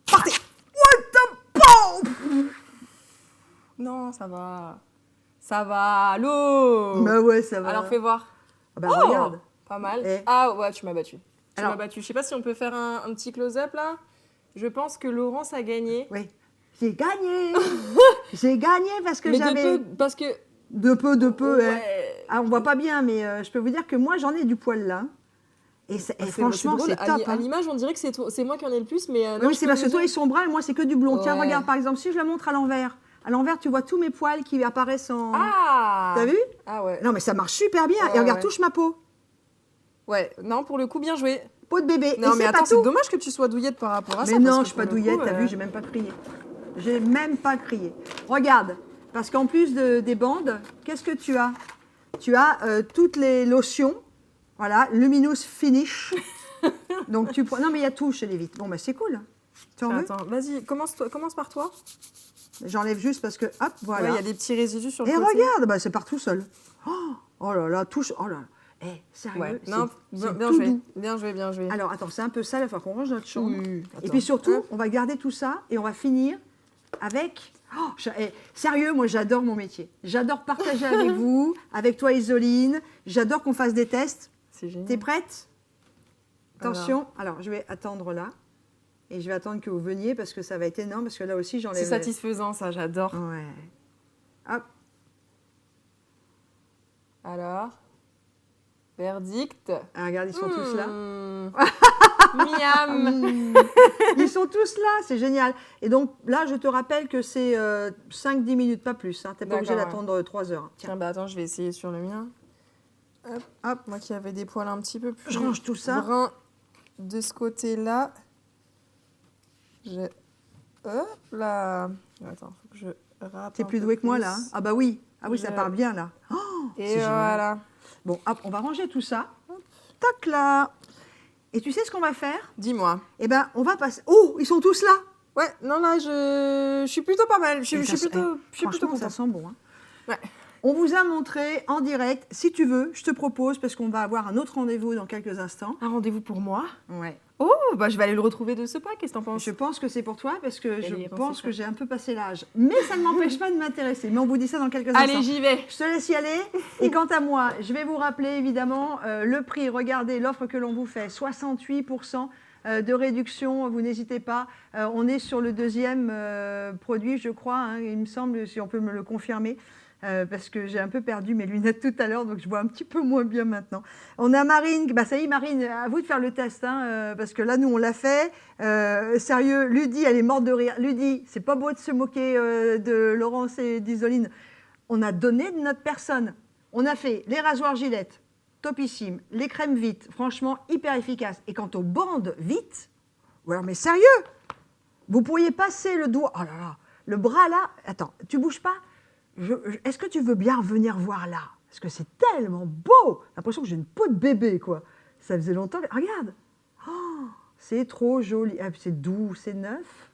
partez. What the pom. Non, ça va. Ça va, allô. Bah ouais, ça va. Alors, fais voir. Ah bah Oh, regarde. pas mal. Eh. Ah ouais, tu m'as battu. Alors- Je sais pas si on peut faire un petit close-up là. Je pense que Laurence a gagné. Oui. J'ai gagné. J'ai gagné parce que Mais j'avais... de peu, parce que. De peu. Ouais. Ah, on voit pas bien, mais je peux vous dire que moi, j'en ai du poil là. Et franchement, drôle. c'est top. À Hein. l'image, on dirait que c'est moi qui en ai le plus, mais. Oui, c'est parce que toi, ils sont bruns et moi, c'est que du blond. Tiens, Ouais. regarde, par exemple, si je la montre à l'envers. À l'envers, tu vois tous mes poils qui apparaissent en... Ah. T'as vu? Ah ouais. Non, mais ça marche super bien. Ouais, Et regarde, ouais. touche ma peau. Ouais, non, pour le coup, bien joué. Peau de bébé. Non, et mais c'est attends, pas c'est tout. dommage que tu sois douillette par rapport à ça. Mais parce non, que je suis pas pour le douillette, coup, t'as vu, j'ai même pas crié. J'ai même pas crié. Regarde, parce qu'en plus des bandes, qu'est-ce que tu as? Tu as toutes les lotions, voilà, Luminous Finish. Donc tu prends... Non, mais il y a tout chez Lévite. Bon, bah c'est cool. Tu en veux? Attends, vas-y, commence par toi. J'enlève juste parce que, hop, Ouais, voilà. il y a des petits résidus sur le Et côté. regarde, bah, c'est partout seul. Oh là là, touche, oh là là. Eh, sérieux, Ouais, c'est non, c'est bien tout joué. doux. Bien joué, bien joué. Alors, attends, c'est un peu sale, il va falloir qu'on range notre chambre. Oui, Et attends. puis surtout, Hop. on va garder tout ça et on va finir avec... Oh, sérieux, moi j'adore mon métier. J'adore partager avec vous, avec toi Isoline. J'adore qu'on fasse des tests. C'est génial. T'es prête? Attention. Alors, je vais attendre là. Et je vais attendre que vous veniez parce que ça va être énorme. Parce que là aussi, j'enlève... C'est satisfaisant, ça, j'adore. Ouais. Hop. Alors, verdict. Ah, regarde, ils sont tous là. Miam. Ils sont tous là, c'est génial. Et donc là, je te rappelle que c'est 5-10 minutes, pas plus. Hein. Tu n'es pas obligé D'accord, d'attendre 3 heures. Tiens, Tiens, bah attends, je vais essayer sur le mien. Hop, hop, moi qui avais des poils un petit peu plus je range tout ça. bruns de ce côté-là. Hop là. Attends, faut que je râpe. T'es un plus peu doué que moi là. Hein. Ah bah oui. Ah oui, ça Je- part bien là. Oh, Et c'est génial. voilà. Bon, hop, on va ranger tout ça. Tac là. Et tu sais ce qu'on va faire? Dis-moi. Eh ben, on va passer... Oh, ils sont tous là. Ouais, non là, je suis plutôt pas mal. Je Et suis ça- plutôt Franchement, ça contente. sent bon. Hein. Ouais. On vous a montré en direct. Si tu veux, je te propose, parce qu'on va avoir un autre rendez-vous dans quelques instants. Un rendez-vous pour moi. Ouais. Oh, bah je vais aller le retrouver de ce pas. Qu'est-ce que t'en penses? Je pense que c'est pour toi, parce que je Allez, pense c'est que ça. j'ai un peu passé l'âge. Mais ça ne m'empêche pas de m'intéresser. Mais on vous dit ça dans quelques instants. Allez, j'y vais. Je te laisse y aller. Et quant à moi, je vais vous rappeler évidemment le prix. Regardez l'offre que l'on vous fait, 68% de réduction. Vous n'hésitez pas. On est sur le deuxième produit, je crois. Hein, il me semble, si on peut me le confirmer. Parce que j'ai un peu perdu mes lunettes tout à l'heure, donc je vois un petit peu moins bien maintenant. On a Marine, bah ça y est Marine, à vous de faire le test, hein, parce que là nous on l'a fait. Sérieux, Ludie, elle est morte de rire. Ludie, c'est pas beau de se moquer de Laurence et d'Isoline. On a donné de notre personne. On a fait les rasoirs Gillette, topissime, les crèmes Vite, franchement hyper efficaces. Et quant aux bandes Vite, ou alors mais sérieux, vous pourriez passer le doigt, oh là là, le bras là, attends, tu bouges pas? Est-ce que tu veux bien venir voir là? Parce que c'est tellement beau. J'ai l'impression que j'ai une peau de bébé, quoi. Ça faisait longtemps. Regarde. Oh, c'est trop joli. Ah, c'est doux, c'est neuf.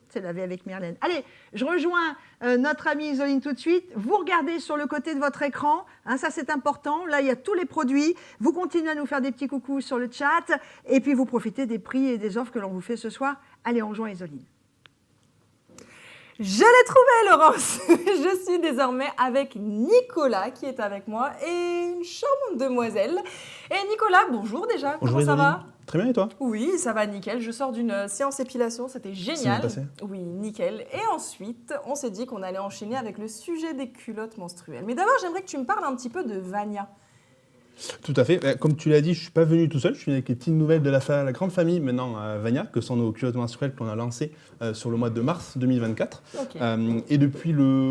C'est lavé avec Myrlène. Allez, je rejoins notre amie Isoline tout de suite. Vous regardez sur le côté de votre écran. Hein, ça, c'est important. Là, il y a tous les produits. Vous continuez à nous faire des petits coucous sur le chat. Et puis, vous profitez des prix et des offres que l'on vous fait ce soir. Allez, on rejoint Isoline. Je l'ai trouvé, Laurence. Je suis désormais avec Nicolas qui est avec moi et une charmante demoiselle. Et Nicolas, bonjour déjà. Bonjour Comment ça Isaline. va? Très bien, et toi? Oui, ça va nickel. Je sors d'une séance épilation, c'était C'est bien génial. passé. Oui, nickel. Et ensuite, on s'est dit qu'on allait enchaîner avec le sujet des culottes menstruelles. Mais d'abord, j'aimerais que tu me parles un petit peu de Vania. Tout à fait. Comme tu l'as dit, je ne suis pas venu tout seul. Je suis avec les petites nouvelles de la grande famille maintenant Vania, que sont nos culottes menstruelles qu'on a lancées sur le mois de mars 2024. Ok. Et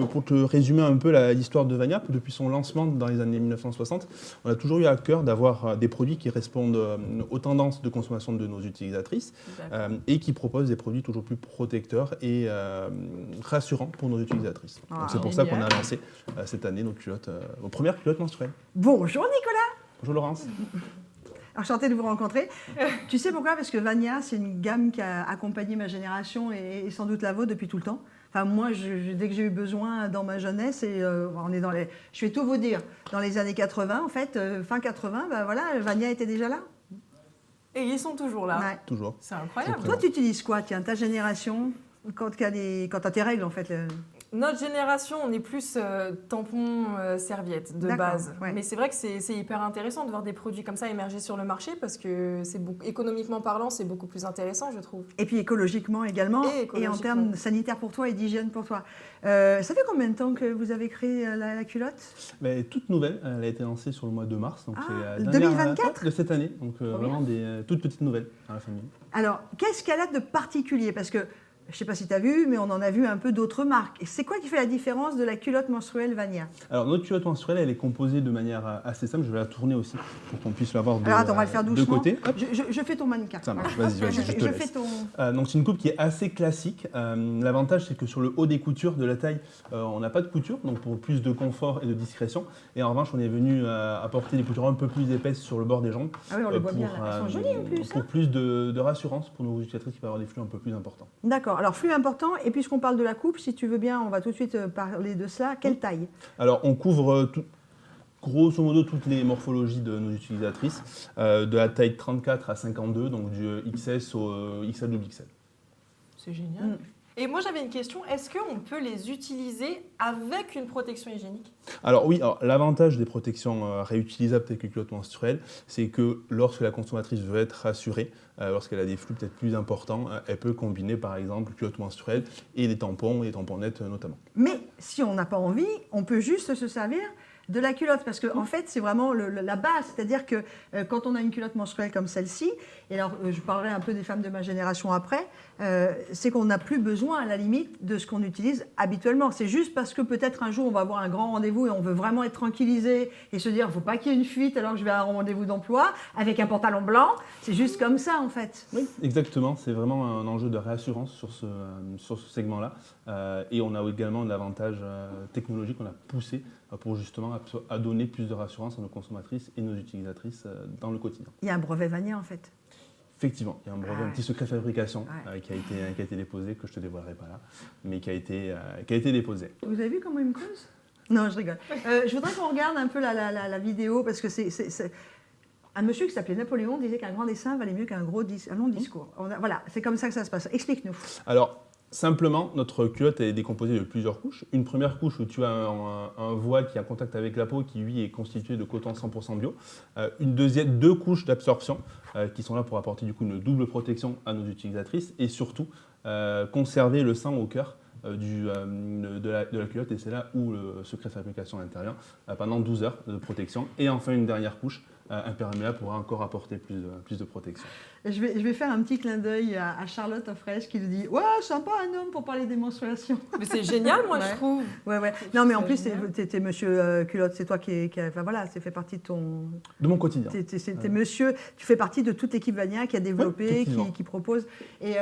pour te résumer un peu l'histoire de Vania, depuis son lancement dans les années 1960, on a toujours eu à cœur d'avoir des produits qui répondent aux tendances de consommation de nos utilisatrices et qui proposent des produits toujours plus protecteurs et rassurants pour nos utilisatrices. Ah, Donc c'est pour ça qu'on génial. a lancé cette année nos premières culottes menstruelles. Bonjour Nicolas. Bonjour Laurence. Enchantée de vous rencontrer. Tu sais pourquoi? Parce que Vania, c'est une gamme qui a accompagné ma génération et sans doute la vôtre depuis tout le temps. Enfin, moi, dès que j'ai eu besoin dans ma jeunesse, on est je vais tout vous dire, dans les années 80, en fait, fin 80, ben voilà, Vania était déjà là. Et ils sont toujours là. Ouais. Toujours. C'est incroyable. C'est Toi, tu utilises quoi, tiens, ta génération, quand tu as tes règles, en fait Notre génération, on est plus tampon, serviette de D'accord, base. ouais. Mais c'est vrai que c'est hyper intéressant de voir des produits comme ça émerger sur le marché parce que économiquement parlant, c'est beaucoup plus intéressant, je trouve. Et puis écologiquement également, Et et en écologiquement. termes sanitaires pour toi et d'hygiène pour toi. Ça fait combien de temps que vous avez créé la culotte? Elle est toute nouvelle, elle a été lancée sur le mois de mars, donc Ah, c'est la dernière 2024? de cette année, donc vraiment des toutes petites nouvelles dans la famille. Alors, qu'est-ce qu'elle a de particulier? Parce que, je ne sais pas si tu as vu, mais on en a vu un peu d'autres marques. Et c'est quoi qui fait la différence de la culotte menstruelle Vania? Alors notre culotte menstruelle, elle est composée de manière assez simple, je vais la tourner aussi pour qu'on puisse la voir Alors attends, on va le faire de doucement. côté. Hop, Je fais ton mannequin. ça marche, vas-y, je te Je laisse. fais ton... Donc c'est une coupe qui est assez classique. L'avantage c'est que sur le haut des coutures de la taille, on n'a pas de couture, donc pour plus de confort et de discrétion. Et en revanche, on est venu apporter des coutures un peu plus épaisses sur le bord des jambes. Ah oui, on les voit bien là. Elles sont jolies en plus. Pour Hein. plus de rassurance pour nos utilisatrices qui peuvent avoir des flux un peu plus importants. D'accord. Alors, flux important. Et puisqu'on parle de la coupe, si tu veux bien, on va tout de suite parler de ça. Quelle taille? Alors on couvre grosso modo toutes les morphologies de nos utilisatrices, de la taille 34 à 52, donc du XS au XL double XL. C'est génial. Mm. Et moi, j'avais une question. Est-ce qu'on peut les utiliser avec une protection hygiénique? Alors oui, l'avantage des protections réutilisables telles que culottes menstruelles, c'est que lorsque la consommatrice veut être rassurée, lorsqu'elle a des flux peut-être plus importants, elle peut combiner par exemple culottes menstruelles et les tamponnettes notamment. Mais si on n'a pas envie, on peut juste se servir de la culotte, parce que en fait c'est vraiment la base, c'est-à-dire que quand on a une culotte menstruelle comme celle-ci, et alors je parlerai un peu des femmes de ma génération après, c'est qu'on n'a plus besoin à la limite de ce qu'on utilise habituellement. C'est juste parce que peut-être un jour on va avoir un grand rendez-vous et on veut vraiment être tranquillisé et se dire il ne faut pas qu'il y ait une fuite alors que je vais à un rendez-vous d'emploi avec un pantalon blanc, c'est juste comme ça en fait. Oui, exactement, c'est vraiment un enjeu de réassurance sur ce segment-là. Et on a également un avantage technologique qu'on a poussé pour justement à donner plus de rassurance à nos consommatrices et nos utilisatrices dans le quotidien. Il y a un brevet Vania en fait. Effectivement, il y a un brevet, un petit secret de fabrication Ouais. qui a été déposé, que je ne te dévoilerai pas là, mais qui a été déposé. Vous avez vu comment il me creuse? Non, je rigole. Je voudrais qu'on regarde un peu la vidéo parce que c'est... Un monsieur qui s'appelait Napoléon disait qu'un grand dessin valait mieux qu'un long discours. Voilà, c'est comme ça que ça se passe. Explique-nous. Alors, simplement, notre culotte est décomposée de plusieurs couches. Une première couche où tu as un voile qui est en contact avec la peau, qui lui est constitué de coton 100% bio. Deux couches d'absorption qui sont là pour apporter du coup une double protection à nos utilisatrices et surtout conserver le sang au cœur de la culotte, et c'est là où le secret de fabrication intervient pendant 12 heures de protection. Et enfin une dernière couche imperméable pour encore apporter plus de protection. Je vais faire un petit clin d'œil à Charlotte Offresh qui nous dit « Ouais, sympa un homme pour parler des menstruations. Mais c'est génial, moi, Ouais. je trouve. » Ouais. Non, mais en C'est plus, génial. t'es monsieur culotte, c'est toi qui enfin voilà, c'est fait partie de ton... De mon quotidien. T'es monsieur, tu fais partie de toute l'équipe Vania qui a développé, effectivement. qui propose. Et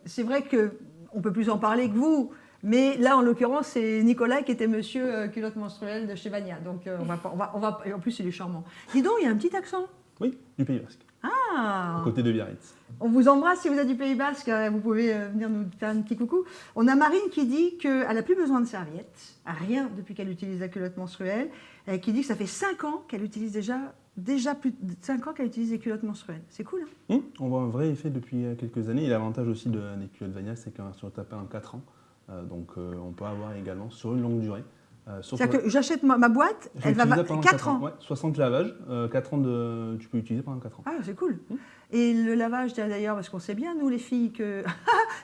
c'est vrai qu'on peut plus en parler que vous. Mais là, en l'occurrence, c'est Nicolas qui était monsieur culotte menstruelle de chez Vania. Donc, et en plus, il est charmant. Dis donc, il y a un petit accent. Oui, du Pays Basque, Ah, côté de Biarritz. on vous embrasse si vous êtes du Pays Basque. Vous pouvez venir nous faire un petit coucou. On a Marine qui dit qu'elle n'a plus besoin de serviettes, rien depuis qu'elle utilise la culotte menstruelle, qui dit que ça fait 5 ans qu'elle utilise déjà plus de 5 ans qu'elle utilise des culottes menstruelles. C'est cool, hein? On voit un vrai effet depuis quelques années. Et l'avantage aussi des culottes Vania, c'est qu'elles sont tapées en 4 ans. Donc on peut avoir également sur une longue durée. C'est-à-dire que j'achète ma boîte, elle va 4 ans. Ouais, 60 lavages, 4 ans tu peux utiliser pendant 4 ans. Ah, c'est cool. Et le lavage, d'ailleurs, parce qu'on sait bien, nous les filles, que.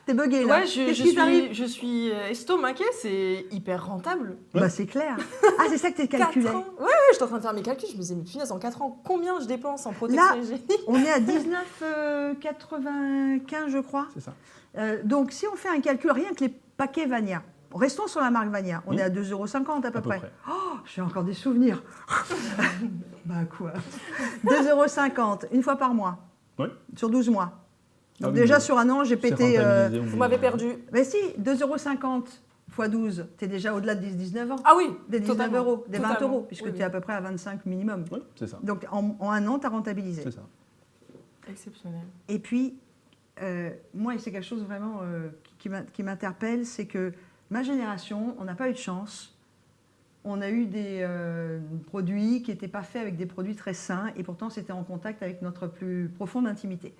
T'es buggée là. Ouais, je suis estomaquée, c'est hyper rentable. Ouais. Bah, c'est clair. Ah, c'est ça que tu 4 calculé. ans. Ouais, j'étais en train de faire mes calculs, je me disais, mais finesse, en 4 ans, combien je dépense en protection Là, hygiénique? On est à 19,95, je crois. C'est ça. Donc, si on fait un calcul, rien que les paquets Vania, restons sur la marque Vania, on est à 2,50 € à peu près. Oh, j'ai encore des souvenirs. Bah quoi 2,50 € une fois par mois. Oui. Sur 12 mois. Donc Ah oui, déjà mais sur un an, j'ai pété... Vous m'avez perdu. Mais si, 2,50 € x 12, tu es déjà au-delà des 19 ans. Ah oui, Des 19 totalement. euros, des 20 Totalement. €, puisque Oui, tu es à peu près à 25 minimum. Oui, c'est ça. Donc en un an, tu as rentabilisé. C'est ça. Exceptionnel. Et puis, moi, c'est quelque chose vraiment qui m'interpelle, c'est que ma génération, on n'a pas eu de chance. On a eu des produits qui n'étaient pas faits avec des produits très sains, et pourtant, c'était en contact avec notre plus profonde intimité.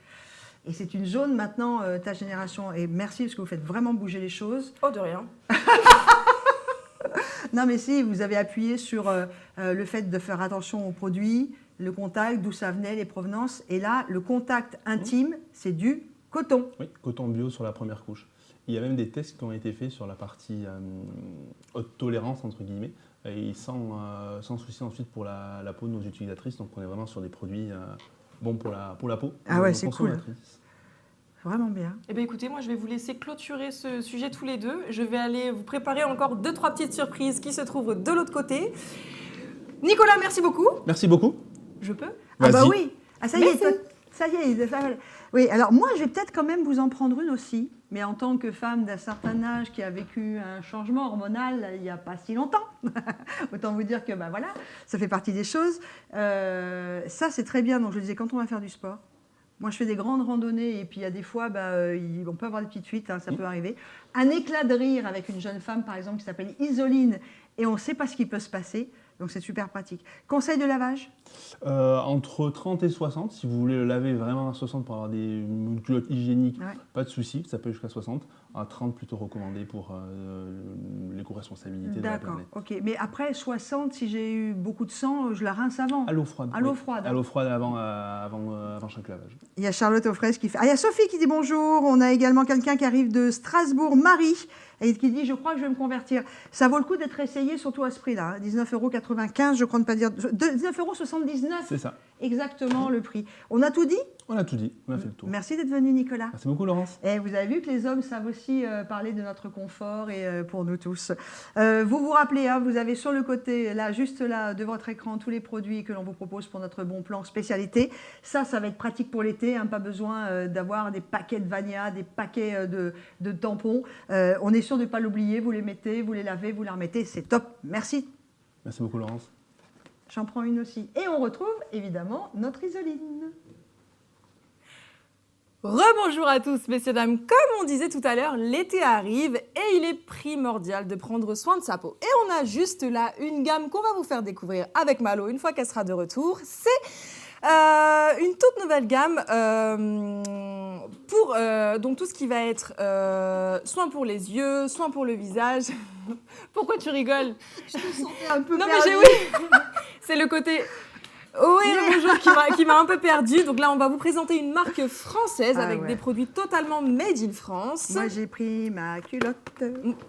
Et c'est une zone maintenant, ta génération, et merci parce que vous faites vraiment bouger les choses. Oh, de rien. Non, mais si, vous avez appuyé sur le fait de faire attention aux produits, le contact, d'où ça venait, les provenances. Et là, le contact intime, c'est du coton. Oui, coton bio sur la première couche. Il y a même des tests qui ont été faits sur la partie haute tolérance, entre guillemets, et sans souci ensuite pour la peau de nos utilisatrices. Donc on est vraiment sur des produits bons pour la peau. Ah ouais, nos c'est cool. consommatrices. Vraiment bien. Eh bien écoutez, moi je vais vous laisser clôturer ce sujet tous les deux. Je vais aller vous préparer encore 2-3 petites surprises qui se trouvent de l'autre côté. Nicolas, merci beaucoup. Merci beaucoup. Je peux? Ah bah Vas-y. oui. Ah ça y est, ça y est. Oui, alors moi, je vais peut-être quand même vous en prendre une aussi, mais en tant que femme d'un certain âge qui a vécu un changement hormonal il n'y a pas si longtemps, autant vous dire que bah voilà, ça fait partie des choses. Ça, c'est très bien. Donc je disais, quand on va faire du sport, moi je fais des grandes randonnées et puis il y a des fois, on peut avoir des petites fuites, hein, ça peut arriver. Un éclat de rire avec une jeune femme, par exemple, qui s'appelle Isoline, et on ne sait pas ce qui peut se passer. Donc c'est super pratique. Conseil de lavage? Entre 30 et 60, si vous voulez le laver vraiment à 60 pour avoir une culotte hygiénique, Ouais. pas de souci, ça peut jusqu'à 60. À 30, plutôt recommandé pour l'éco-responsabilité de la D'accord, planète. ok. Mais après 60, si j'ai eu beaucoup de sang, je la rince avant. À l'eau froide. À l'eau oui. froide. À l'eau froide avant chaque lavage. Il y a Charlotte aux fraises qui fait... Ah, il y a Sophie qui dit bonjour. On a également quelqu'un qui arrive de Strasbourg, Marie, et qui dit « Je crois que je vais me convertir ». Ça vaut le coup d'être essayé, surtout à ce prix-là. 19,95 €, je crois ne pas dire... 19,79 €. C'est ça. Exactement le prix. On a tout dit? On a tout dit, on a fait le tour. Merci d'être venu, Nicolas. Merci beaucoup, Laurence. Et vous avez vu que les hommes savent aussi parler de notre confort et pour nous tous. Vous vous rappelez, hein, vous avez sur le côté, là, juste là, de votre écran, tous les produits que l'on vous propose pour notre bon plan spécialité. Ça va être pratique pour l'été, hein, pas besoin d'avoir des paquets de Vania, des paquets de tampons. On est sûr de ne pas l'oublier, vous les mettez, vous les lavez, vous les remettez, c'est top. Merci. Merci beaucoup, Laurence. J'en prends une aussi. Et on retrouve évidemment notre Isoline. Rebonjour à tous, messieurs, dames. Comme on disait tout à l'heure, l'été arrive et il est primordial de prendre soin de sa peau. Et on a juste là une gamme qu'on va vous faire découvrir avec Malo une fois qu'elle sera de retour. C'est une toute nouvelle gamme pour donc tout ce qui va être soin pour les yeux, soin pour le visage. Pourquoi tu rigoles? Je me sentais un peu Non perdue. mais oui, c'est le côté... Oui, bonjour, qui m'a un peu perdue. Donc là, on va vous présenter une marque française avec des produits totalement made in France. Moi, j'ai pris ma culotte.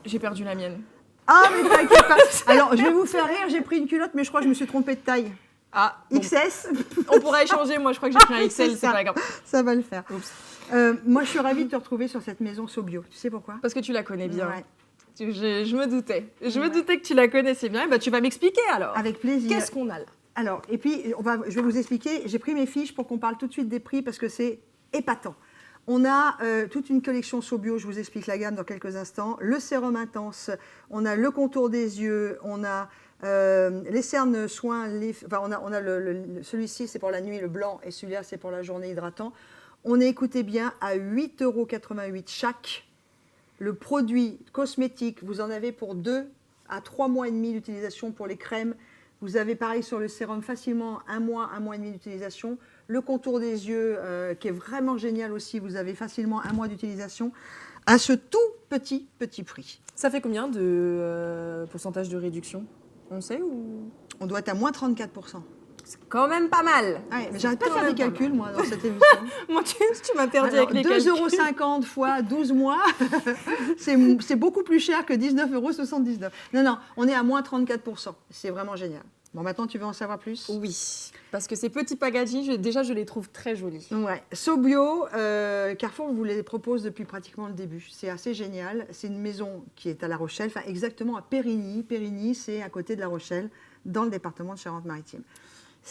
J'ai perdu la mienne. Ah, mais t'inquiète pas. Alors, je vais vous faire rire, j'ai pris une culotte, mais je crois que je me suis trompée de taille. Ah, bon. XS, On pourra échanger. Moi, je crois que j'ai pris un XL, c'est ça. pas grave. ça va le faire. Oups. Moi, je suis ravie de te retrouver sur cette maison SoBio. Tu sais pourquoi? Parce que tu la connais bien. Ouais. Je me doutais. Je me doutais que tu la connaissais bien. Et bah, tu vas m'expliquer alors. Avec plaisir. Qu'est-ce qu'on a là? Alors, et puis, je vais vous expliquer. J'ai pris mes fiches pour qu'on parle tout de suite des prix parce que c'est épatant. On a toute une collection SoBio, je vous explique la gamme dans quelques instants. Le sérum intense, on a le contour des yeux, on a les cernes soins, on a celui-ci c'est pour la nuit, le blanc, et celui-là c'est pour la journée hydratant. On est, écoutez bien, à 8,88 € chaque. Le produit cosmétique, vous en avez pour 2 à 3 mois et demi d'utilisation pour les crèmes. Vous avez pareil sur le sérum facilement 1 mois et demi d'utilisation. Le contour des yeux qui est vraiment génial aussi, vous avez facilement 1 mois d'utilisation. à ce tout petit prix. Ça fait combien de pourcentage de réduction? On sait ou... On doit être à moins 34%. C'est quand même pas mal. Ouais, mais j'arrête pas de faire des calculs, moi, dans cette émission. Moi, tu m'as perdu Alors, avec les calculs. 2,50 € fois 12 mois, c'est beaucoup plus cher que 19,79 €. Non, on est à moins 34%. C'est vraiment génial. Bon, maintenant, tu veux en savoir plus? Oui, parce que ces petits packaging, déjà, je les trouve très jolis. Ouais. SoBio, Carrefour vous les propose depuis pratiquement le début. C'est assez génial. C'est une maison qui est à La Rochelle, enfin exactement à Périgny. Périgny, c'est à côté de La Rochelle, dans le département de Charente-Maritime.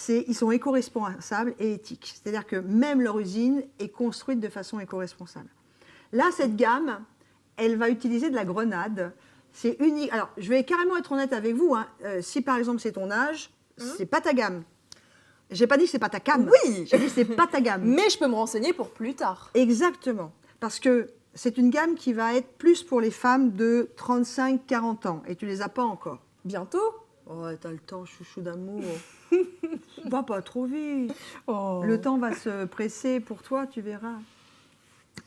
Ils sont éco-responsables et éthiques. C'est-à-dire que même leur usine est construite de façon éco-responsable. Là, cette gamme, elle va utiliser de la grenade. C'est unique. Alors, je vais carrément être honnête avec vous. Hein. Si par exemple c'est ton âge, c'est pas ta gamme. J'ai pas dit que c'est pas ta cam. Oui. J'ai dit que c'est pas ta gamme. Mais je peux me renseigner pour plus tard. Exactement. Parce que c'est une gamme qui va être plus pour les femmes de 35-40 ans. Et tu les as pas encore. Bientôt. Oh, t'as le temps, chouchou d'amour. Va pas trop vite. Oh. Le temps va se presser pour toi, tu verras.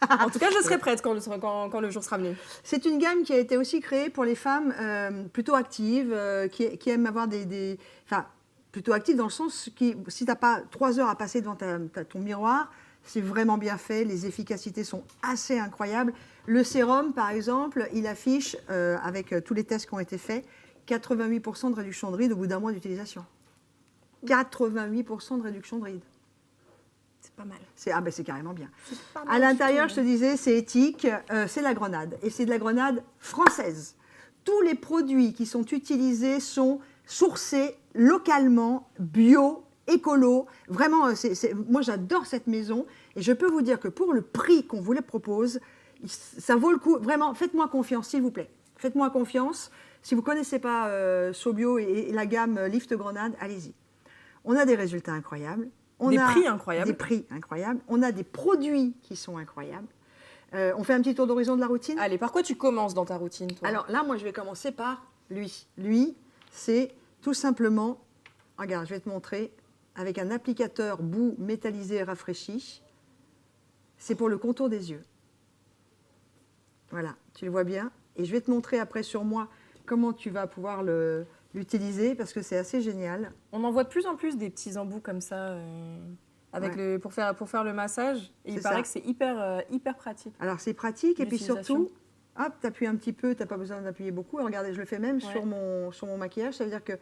En tout cas, je serai prête quand le jour sera venu. C'est une gamme qui a été aussi créée pour les femmes plutôt actives, qui aiment avoir enfin, plutôt actives dans le sens que si tu n'as pas 3 heures à passer devant ton miroir, c'est vraiment bien fait. Les efficacités sont assez incroyables. Le sérum, par exemple, il affiche, avec tous les tests qui ont été faits, 88% de réduction de rides au bout d'un mois d'utilisation. 88% de réduction de rides. C'est pas mal. C'est carrément bien. Pas mal À l'intérieur, je te disais, c'est éthique, c'est la grenade. Et c'est de la grenade française. Tous les produits qui sont utilisés sont sourcés localement, bio, écolo. Vraiment, moi j'adore cette maison. Et je peux vous dire que pour le prix qu'on vous les propose, ça vaut le coup. Vraiment, faites-moi confiance, s'il vous plaît. Faites-moi confiance. Si vous ne connaissez pas SoBio et la gamme Lift Grenade, allez-y. On a des résultats incroyables. Des prix incroyables. Des prix incroyables. On a des produits qui sont incroyables. On fait un petit tour d'horizon de la routine. Allez, par quoi tu commences dans ta routine, toi? Alors là, moi, je vais commencer par lui. Lui, c'est tout simplement, regarde, je vais te montrer, avec un applicateur bout métallisé rafraîchi. C'est pour le contour des yeux. Voilà, tu le vois bien. Et je vais te montrer après sur moi comment tu vas pouvoir l'utiliser parce que c'est assez génial. On en voit de plus en plus des petits embouts comme ça pour faire le massage. Et il paraît que c'est hyper pratique. Alors c'est pratique et puis surtout, hop, tu appuies un petit peu, tu n'as pas besoin d'appuyer beaucoup. Et regardez, je le fais même sur mon maquillage. Ça veut dire que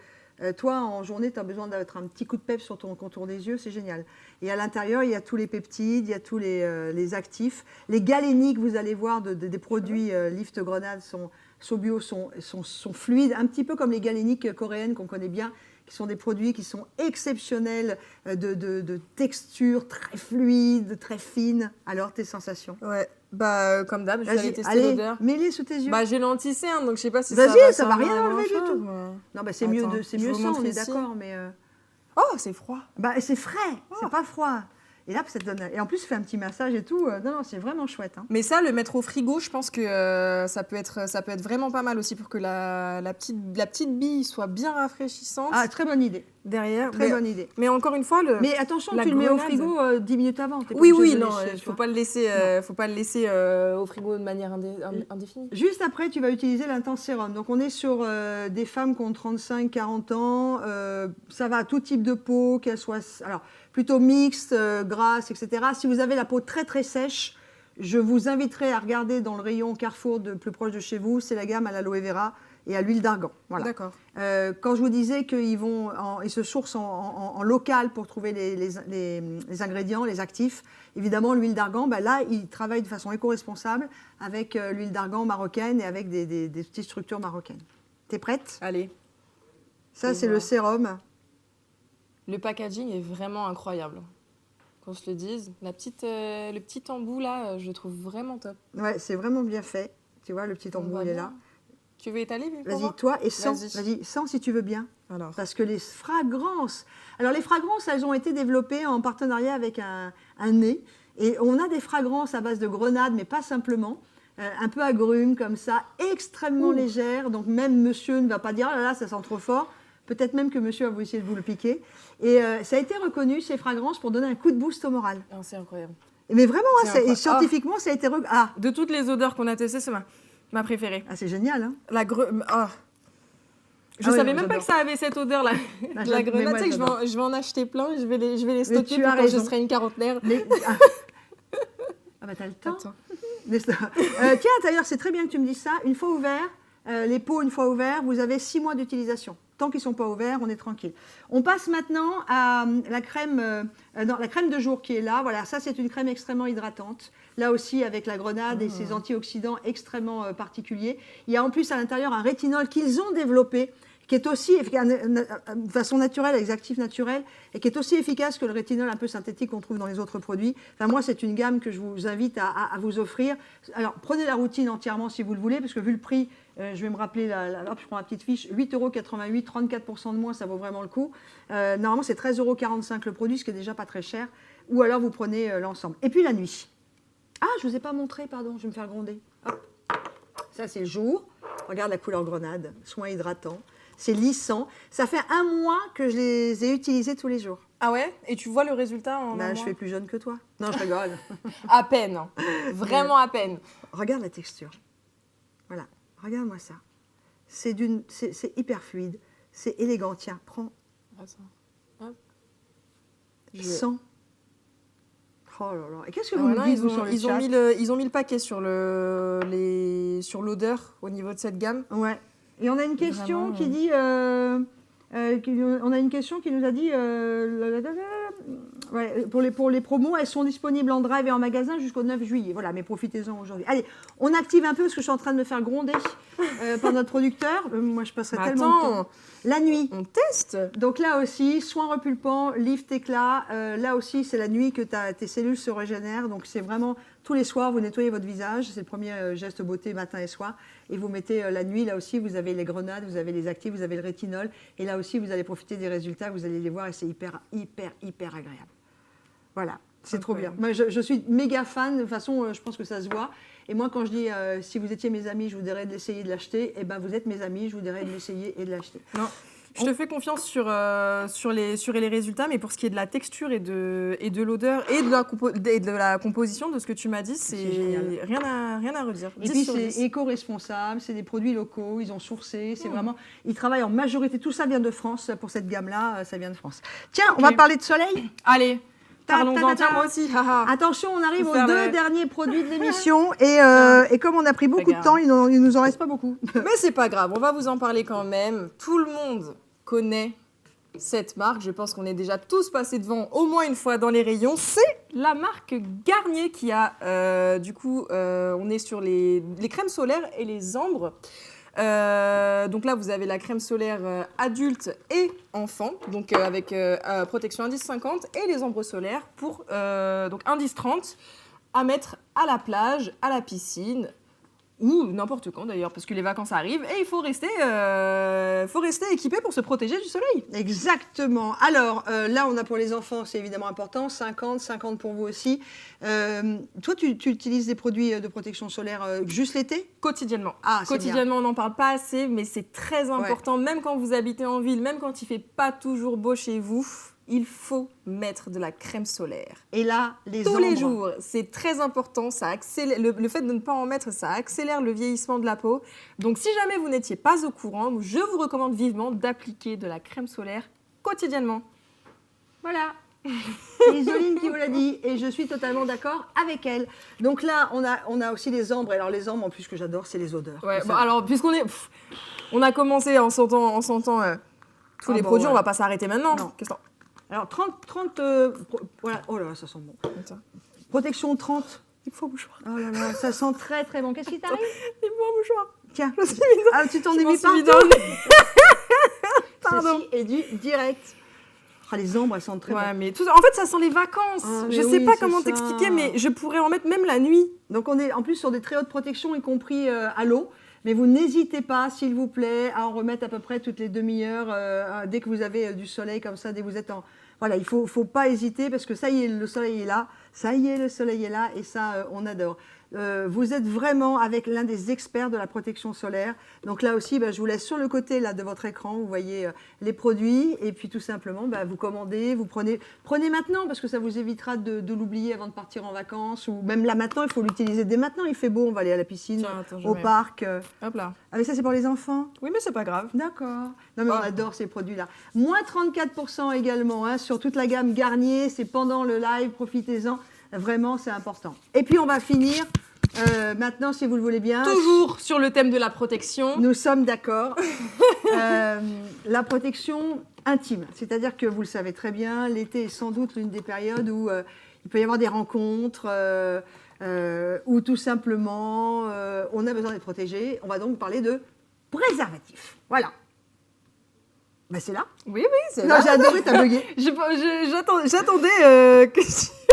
toi, en journée, tu as besoin d'être un petit coup de peps sur ton contour des yeux, c'est génial. Et à l'intérieur, il y a tous les peptides, il y a tous les actifs. Les galéniques, vous allez voir, des produits Lift Grenade SoBio sont fluides, un petit peu comme les galéniques coréennes qu'on connaît bien, qui sont des produits qui sont exceptionnels, de texture très fluide, très fine. Alors, tes sensations? Ouais, comme d'hab, je vais aller tester allez, l'odeur. mets-les sous tes yeux. J'ai l'anti-cerne, donc je sais pas si Vas-y, ça va rien enlever du tout. Mais... Non, c'est mieux ça, on est d'accord, mais... Oh, c'est froid. C'est frais, c'est pas froid. Et là, ça te donne... Et en plus, tu fais un petit massage et tout. Non, c'est vraiment chouette. Hein. Mais ça, le mettre au frigo, je pense que ça peut être vraiment pas mal aussi pour que la petite bille soit bien rafraîchissante. Ah, très bonne idée. Derrière. Bonne idée. Mais encore une fois, mais attention, tu le mets au frigo 10 minutes avant. Oui, non, il faut pas le laisser au frigo de manière indéfinie. Juste après, tu vas utiliser l'intense sérum. Donc, on est sur des femmes qui ont 35-40 ans. Ça va à tout type de peau, qu'elle soit plutôt mixte, grasse, etc. Si vous avez la peau très très sèche, je vous inviterai à regarder dans le rayon Carrefour plus proche de chez vous. C'est la gamme à l'aloe vera et à l'huile d'argan. Voilà. D'accord. Quand je vous disais qu'ils se sourcent en local pour trouver les ingrédients, les actifs, évidemment, l'huile d'argan, là, ils travaillent de façon éco-responsable avec l'huile d'argan marocaine et avec des petites structures marocaines. T'es prête? Allez. Ça, c'est le sérum. Le packaging est vraiment incroyable. Qu'on se le dise. Le petit embout, là, je le trouve vraiment top. Ouais, c'est vraiment bien fait. Tu vois, le petit embout, il est là. Tu veux étaler? Vas-y, toi, et sans. Vas-y, sans si tu veux bien. Alors. Parce que les fragrances... Alors, les fragrances, elles ont été développées en partenariat avec un nez. Et on a des fragrances à base de grenade, mais pas simplement. Un peu agrumes, comme ça, extrêmement légères. Donc, même monsieur ne va pas dire « Ah là là, ça sent trop fort ». Peut-être même que monsieur va essayer de vous le piquer. Et ça a été reconnu, ces fragrances, pour donner un coup de boost au moral. C'est incroyable. Mais vraiment, hein, C'est incroyable. scientifiquement, ça a été... Ah, De toutes les odeurs qu'on a testées, c'est ma préférée. c'est génial. Hein. La Je Ah ouais, savais non, même pas j'adore. que ça avait cette odeur-là. Ah, La mais grenade, moi, tu sais que j'adore. je vais en acheter plein, je vais les Mais stocker tu pour as quand je raison. serai une quarantenaire. Ah bah t'as le temps. Attends. Tiens, d'ailleurs, c'est très bien que tu me dises ça. Une fois ouvert, les pots, une fois ouverts, vous avez 6 mois d'utilisation. Tant qu'ils ne sont pas ouverts, on est tranquille. On passe maintenant à la crème, la crème de jour qui est là. Voilà, ça, c'est une crème extrêmement hydratante. Là aussi, avec la grenade et ses antioxydants extrêmement particuliers. Il y a en plus à l'intérieur un rétinol qu'ils ont développé, qui est aussi, de façon naturelle, avec des actifs naturels, et qui est aussi efficace que le rétinol un peu synthétique qu'on trouve dans les autres produits. Enfin, moi, c'est une gamme que je vous invite à vous offrir. Alors, prenez la routine entièrement si vous le voulez, parce que vu le prix, je vais me rappeler, hop, je prends ma petite fiche, 8,88 €, 34% de moins, ça vaut vraiment le coup. Normalement, c'est 13,45 € le produit, ce qui est déjà pas très cher. Ou alors, vous prenez l'ensemble. Et puis, la nuit. Ah, je ne vous ai pas montré, pardon, je vais me faire gronder. Hop. Ça, c'est le jour. Regarde la couleur grenade, soin hydratant. C'est lissant. Ça fait 1 mois que je les ai utilisés tous les jours. Ah ouais? Et tu vois le résultat en Bah, un je mois? fais plus jeune que toi. Non, je rigole. À peine. Vraiment à peine. Regarde la texture. Voilà, regarde-moi ça. C'est hyper fluide. C'est élégant. Tiens, prends. Attends. Hop. Sens. Oh là là. Et qu'est-ce que vous Voilà, me dites, vous, sur le ils chat? ont mis le paquet sur l'odeur au niveau de cette gamme. Ouais. Et on a une question Vraiment, qui dit... on a une question qui nous a dit... ouais, pour les promos, elles sont disponibles en drive et en magasin jusqu'au 9 juillet. Voilà, mais profitez-en aujourd'hui. Allez, on active un peu parce que je suis en train de me faire gronder par notre producteur. Moi, je passerai tellement de temps. La nuit. On teste. Donc là aussi, soin repulpant, lift éclat. Là aussi, c'est la nuit que tes cellules se régénèrent. Donc c'est vraiment tous les soirs, vous nettoyez votre visage. C'est le premier geste beauté matin et soir. Et vous mettez la nuit, là aussi, vous avez les grenades, vous avez les actifs, vous avez le rétinol. Et là aussi, vous allez profiter des résultats, vous allez les voir et c'est hyper, hyper, hyper agréable. Voilà, c'est trop bien. Moi, je suis méga fan. De toute façon, je pense que ça se voit. Et moi, quand je dis si vous étiez mes amis, je vous dirais d'essayer de l'acheter, et ben vous êtes mes amis, je vous dirais de l'essayer et de l'acheter. Non. Je te fais confiance sur les résultats, mais pour ce qui est de la texture et de l'odeur et de la composition de ce que tu m'as dit, c'est rien à redire. Et puis c'est éco-responsable, c'est des produits locaux, ils ont sourcé, c'est vraiment, ils travaillent en majorité, tout ça vient de France, pour cette gamme-là, ça vient de France. Tiens, on va parler de soleil. Allez, parlons-en, tiens, moi aussi. Attention, on arrive aux faire deux derniers produits de l'émission et comme on a pris beaucoup de temps, il nous en reste pas beaucoup. Mais c'est pas grave, on va vous en parler quand même. Tout le monde connaît cette marque. Je pense qu'on est déjà tous passés devant au moins une fois dans les rayons. C'est la marque Garnier qui a, on est sur les crèmes solaires et les ambres. Donc là, vous avez la crème solaire adulte et enfant, donc avec protection indice 50 et les ombres solaires pour donc indice 30 à mettre à la plage, à la piscine ou n'importe quand d'ailleurs, parce que les vacances arrivent et il faut rester équipé pour se protéger du soleil. Exactement. Alors là, on a pour les enfants, c'est évidemment important, 50 pour vous aussi. Toi, tu utilises des produits de protection solaire juste l'été? Quotidiennement. Ah, quotidiennement, on n'en parle pas assez, mais c'est très important, même quand vous habitez en ville, même quand il ne fait pas toujours beau chez vous. Il faut mettre de la crème solaire. Et là, tous les jours, c'est très important. Ça accélère, le fait de ne pas en mettre, ça accélère le vieillissement de la peau. Donc, si jamais vous n'étiez pas au courant, je vous recommande vivement d'appliquer de la crème solaire quotidiennement. Voilà. C'est Isoline qui vous l'a dit et je suis totalement d'accord avec elle. Donc là, on a aussi les ambres. Alors les ambres, en plus, ce que j'adore, c'est les odeurs. Ouais, bon, alors, puisqu'on est... on a commencé en sentant tous les produits, on ne va pas s'arrêter maintenant. Non. Qu'est-ce que alors, 30 voilà. Oh là là, ça sent bon. Protection 30. Il faut un mouchoir. Oh là là, ça sent très très bon. Qu'est-ce qui t'arrive? Il faut un mouchoir. Tiens, tu t'en es mis partout. Pardon. Ceci est du direct. Ah, les ombres, elles sentent très bon. Mais en fait, ça sent les vacances. Je ne sais pas comment t'expliquer, mais je pourrais en mettre même la nuit. Donc, on est en plus sur des très hautes protections, y compris à l'eau. Mais vous n'hésitez pas, s'il vous plaît, à en remettre à peu près toutes les demi-heures, dès que vous avez du soleil comme ça, dès que vous êtes en... Voilà, il ne faut pas hésiter parce que ça y est, le soleil est là. Ça y est, le soleil est là et ça, on adore. Vous êtes vraiment avec l'un des experts de la protection solaire. Donc là aussi, je vous laisse sur le côté là, de votre écran, vous voyez les produits. Et puis tout simplement, vous commandez, vous prenez maintenant parce que ça vous évitera de l'oublier avant de partir en vacances. Ou même là maintenant, il faut l'utiliser dès maintenant. Il fait beau, on va aller à la piscine, Tiens, attends, je au mets. parc. Hop là. Ah mais ça c'est pour les enfants? Oui, mais c'est pas grave. D'accord. Non mais on adore ces produits-là. Moins 34% également hein, sur toute la gamme Garnier. C'est pendant le live, profitez-en. Vraiment, c'est important. Et puis on va finir... maintenant, si vous le voulez bien. Toujours sur le thème de la protection. Nous sommes d'accord. La protection intime. C'est-à-dire que vous le savez très bien, l'été est sans doute l'une des périodes où il peut y avoir des rencontres, où tout simplement on a besoin d'être protégé. On va donc parler de préservatif. Voilà. C'est là. Oui, c'est Non, là. j'ai adoré, t'as bugué. J'attendais que...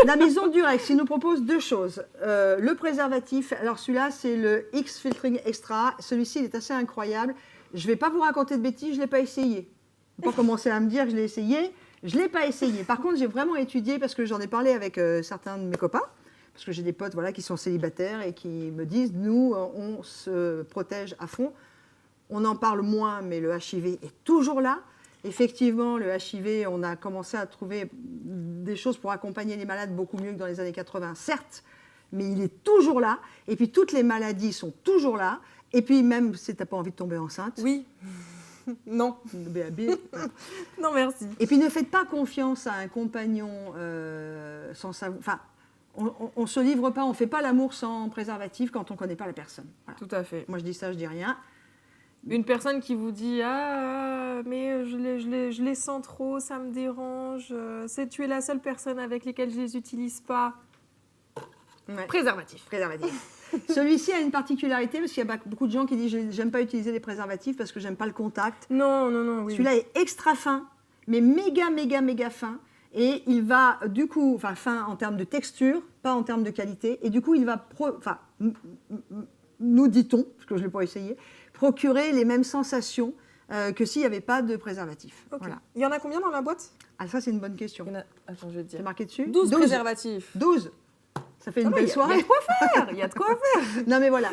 La maison Durex, il nous propose deux choses. Le préservatif, alors celui-là, c'est le X-Filtering Extra. Celui-ci, il est assez incroyable. Je ne vais pas vous raconter de bêtises, je ne l'ai pas essayé. Il ne faut pas commencer à me dire que je l'ai essayé. Je ne l'ai pas essayé. Par contre, j'ai vraiment étudié parce que j'en ai parlé avec certains de mes copains. Parce que j'ai des potes qui sont célibataires et qui me disent, nous, on se protège à fond. On en parle moins, mais le HIV est toujours là. Effectivement, le HIV, on a commencé à trouver des choses pour accompagner les malades beaucoup mieux que dans les années 80, certes, mais il est toujours là. Et puis, toutes les maladies sont toujours là. Et puis, même si tu n'as pas envie de tomber enceinte. Oui. Non. BAB. Non, merci. Et puis, ne faites pas confiance à un compagnon sans savoir... Enfin, on ne se livre pas, on ne fait pas l'amour sans préservatif quand on ne connaît pas la personne. Voilà. Tout à fait. Moi, je dis ça, je dis rien. Une personne qui vous dit « Ah, mais je les sens trop, ça me dérange. Tu es la seule personne avec laquelle je ne les utilise pas. » Ouais. Préservatif. Préservatif. Celui-ci a une particularité parce qu'il y a beaucoup de gens qui disent « J'aime pas utiliser les préservatifs parce que j'aime pas le contact. » Non, oui. Celui-là est extra fin, mais méga fin. Et il va, du coup, fin en termes de texture, pas en termes de qualité. Et du coup, il va, nous dit-on, parce que je ne l'ai pas essayé, procurer les mêmes sensations que s'il n'y avait pas de préservatif. Okay. Voilà. Il y en a combien dans la boîte? Ah, ça, c'est une bonne question. Attends, je vais te C'est dire. marqué dessus 12 préservatifs. 12. Ça fait une belle soirée. Il y a de quoi faire. Non, mais voilà.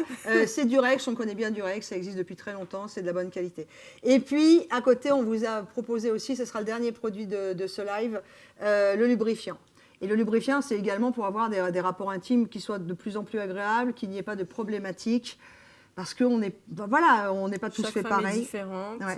C'est Durex, on connaît bien Durex, ça existe depuis très longtemps, c'est de la bonne qualité. Et puis, à côté, on vous a proposé aussi, ce sera le dernier produit de ce live, le lubrifiant. Et le lubrifiant, c'est également pour avoir des rapports intimes qui soient de plus en plus agréables, qu'il n'y ait pas de problématiques. Parce qu'on n'est pas tous fait pareil. Chaque femme est différente. Ouais.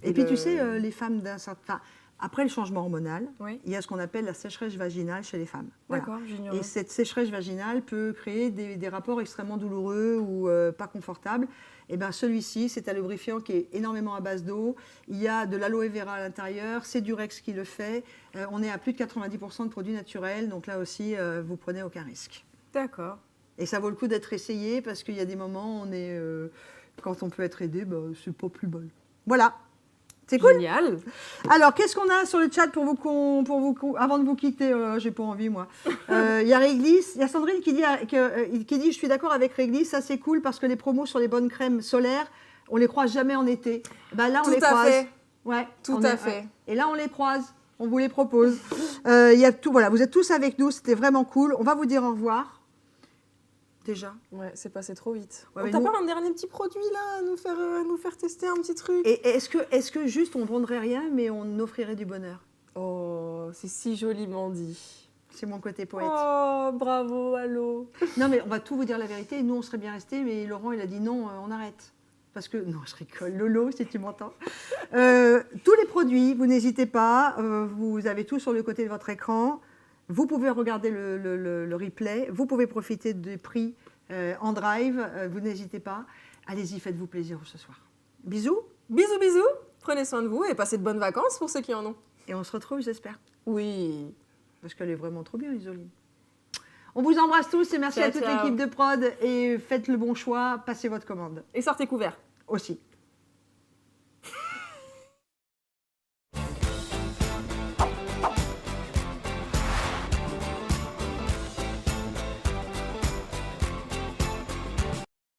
Et puis, tu sais, les femmes d'un certain... Après le changement hormonal, oui. Il y a ce qu'on appelle la sécheresse vaginale chez les femmes. D'accord, voilà. Et cette sécheresse vaginale peut créer des rapports extrêmement douloureux ou pas confortables. Et bien celui-ci, c'est un lubrifiant qui est énormément à base d'eau. Il y a de l'aloe vera à l'intérieur, c'est Durex qui le fait. On est à plus de 90% de produits naturels, donc là aussi, vous prenez aucun risque. D'accord. Et ça vaut le coup d'être essayé parce qu'il y a des moments, quand on peut être aidé, c'est pas plus bol. Voilà. C'est cool. Génial. Alors, qu'est-ce qu'on a sur le chat pour vous avant de vous quitter? J'ai pas envie, moi. Il y a Réglisse, il y a Sandrine qui dit je suis d'accord avec Réglisse, ça c'est cool parce que les promos sur les bonnes crèmes solaires, on les croise jamais en été. Là, on les croise. Fait. Ouais, tout à fait. Ouais. Et là, on les croise. On vous les propose. Il y a tout. Voilà, vous êtes tous avec nous. C'était vraiment cool. On va vous dire au revoir. Déjà. Ouais, c'est passé trop vite. Ouais, on t'a pas un dernier petit produit là à nous faire tester un petit truc? Et est-ce que juste on ne vendrait rien, mais on offrirait du bonheur? Oh, c'est si joliment dit. C'est mon côté poète. Oh, bravo, allô. Non, mais on va tout vous dire la vérité. Nous, on serait bien restés, mais Laurent, il a dit non, on arrête. Parce que, non, je rigole, Lolo, si tu m'entends. Tous les produits, vous n'hésitez pas. Vous avez tout sur le côté de votre écran. Vous pouvez regarder le replay, vous pouvez profiter des prix en drive, vous n'hésitez pas. Allez-y, faites-vous plaisir ce soir. Bisous. Bisous, bisous. Prenez soin de vous et passez de bonnes vacances pour ceux qui en ont. Et on se retrouve, j'espère. Oui. Parce qu'elle est vraiment trop bien, Isoline. On vous embrasse tous et merci à toute l'équipe de prod. Et faites le bon choix, passez votre commande. Et sortez couverts. Aussi.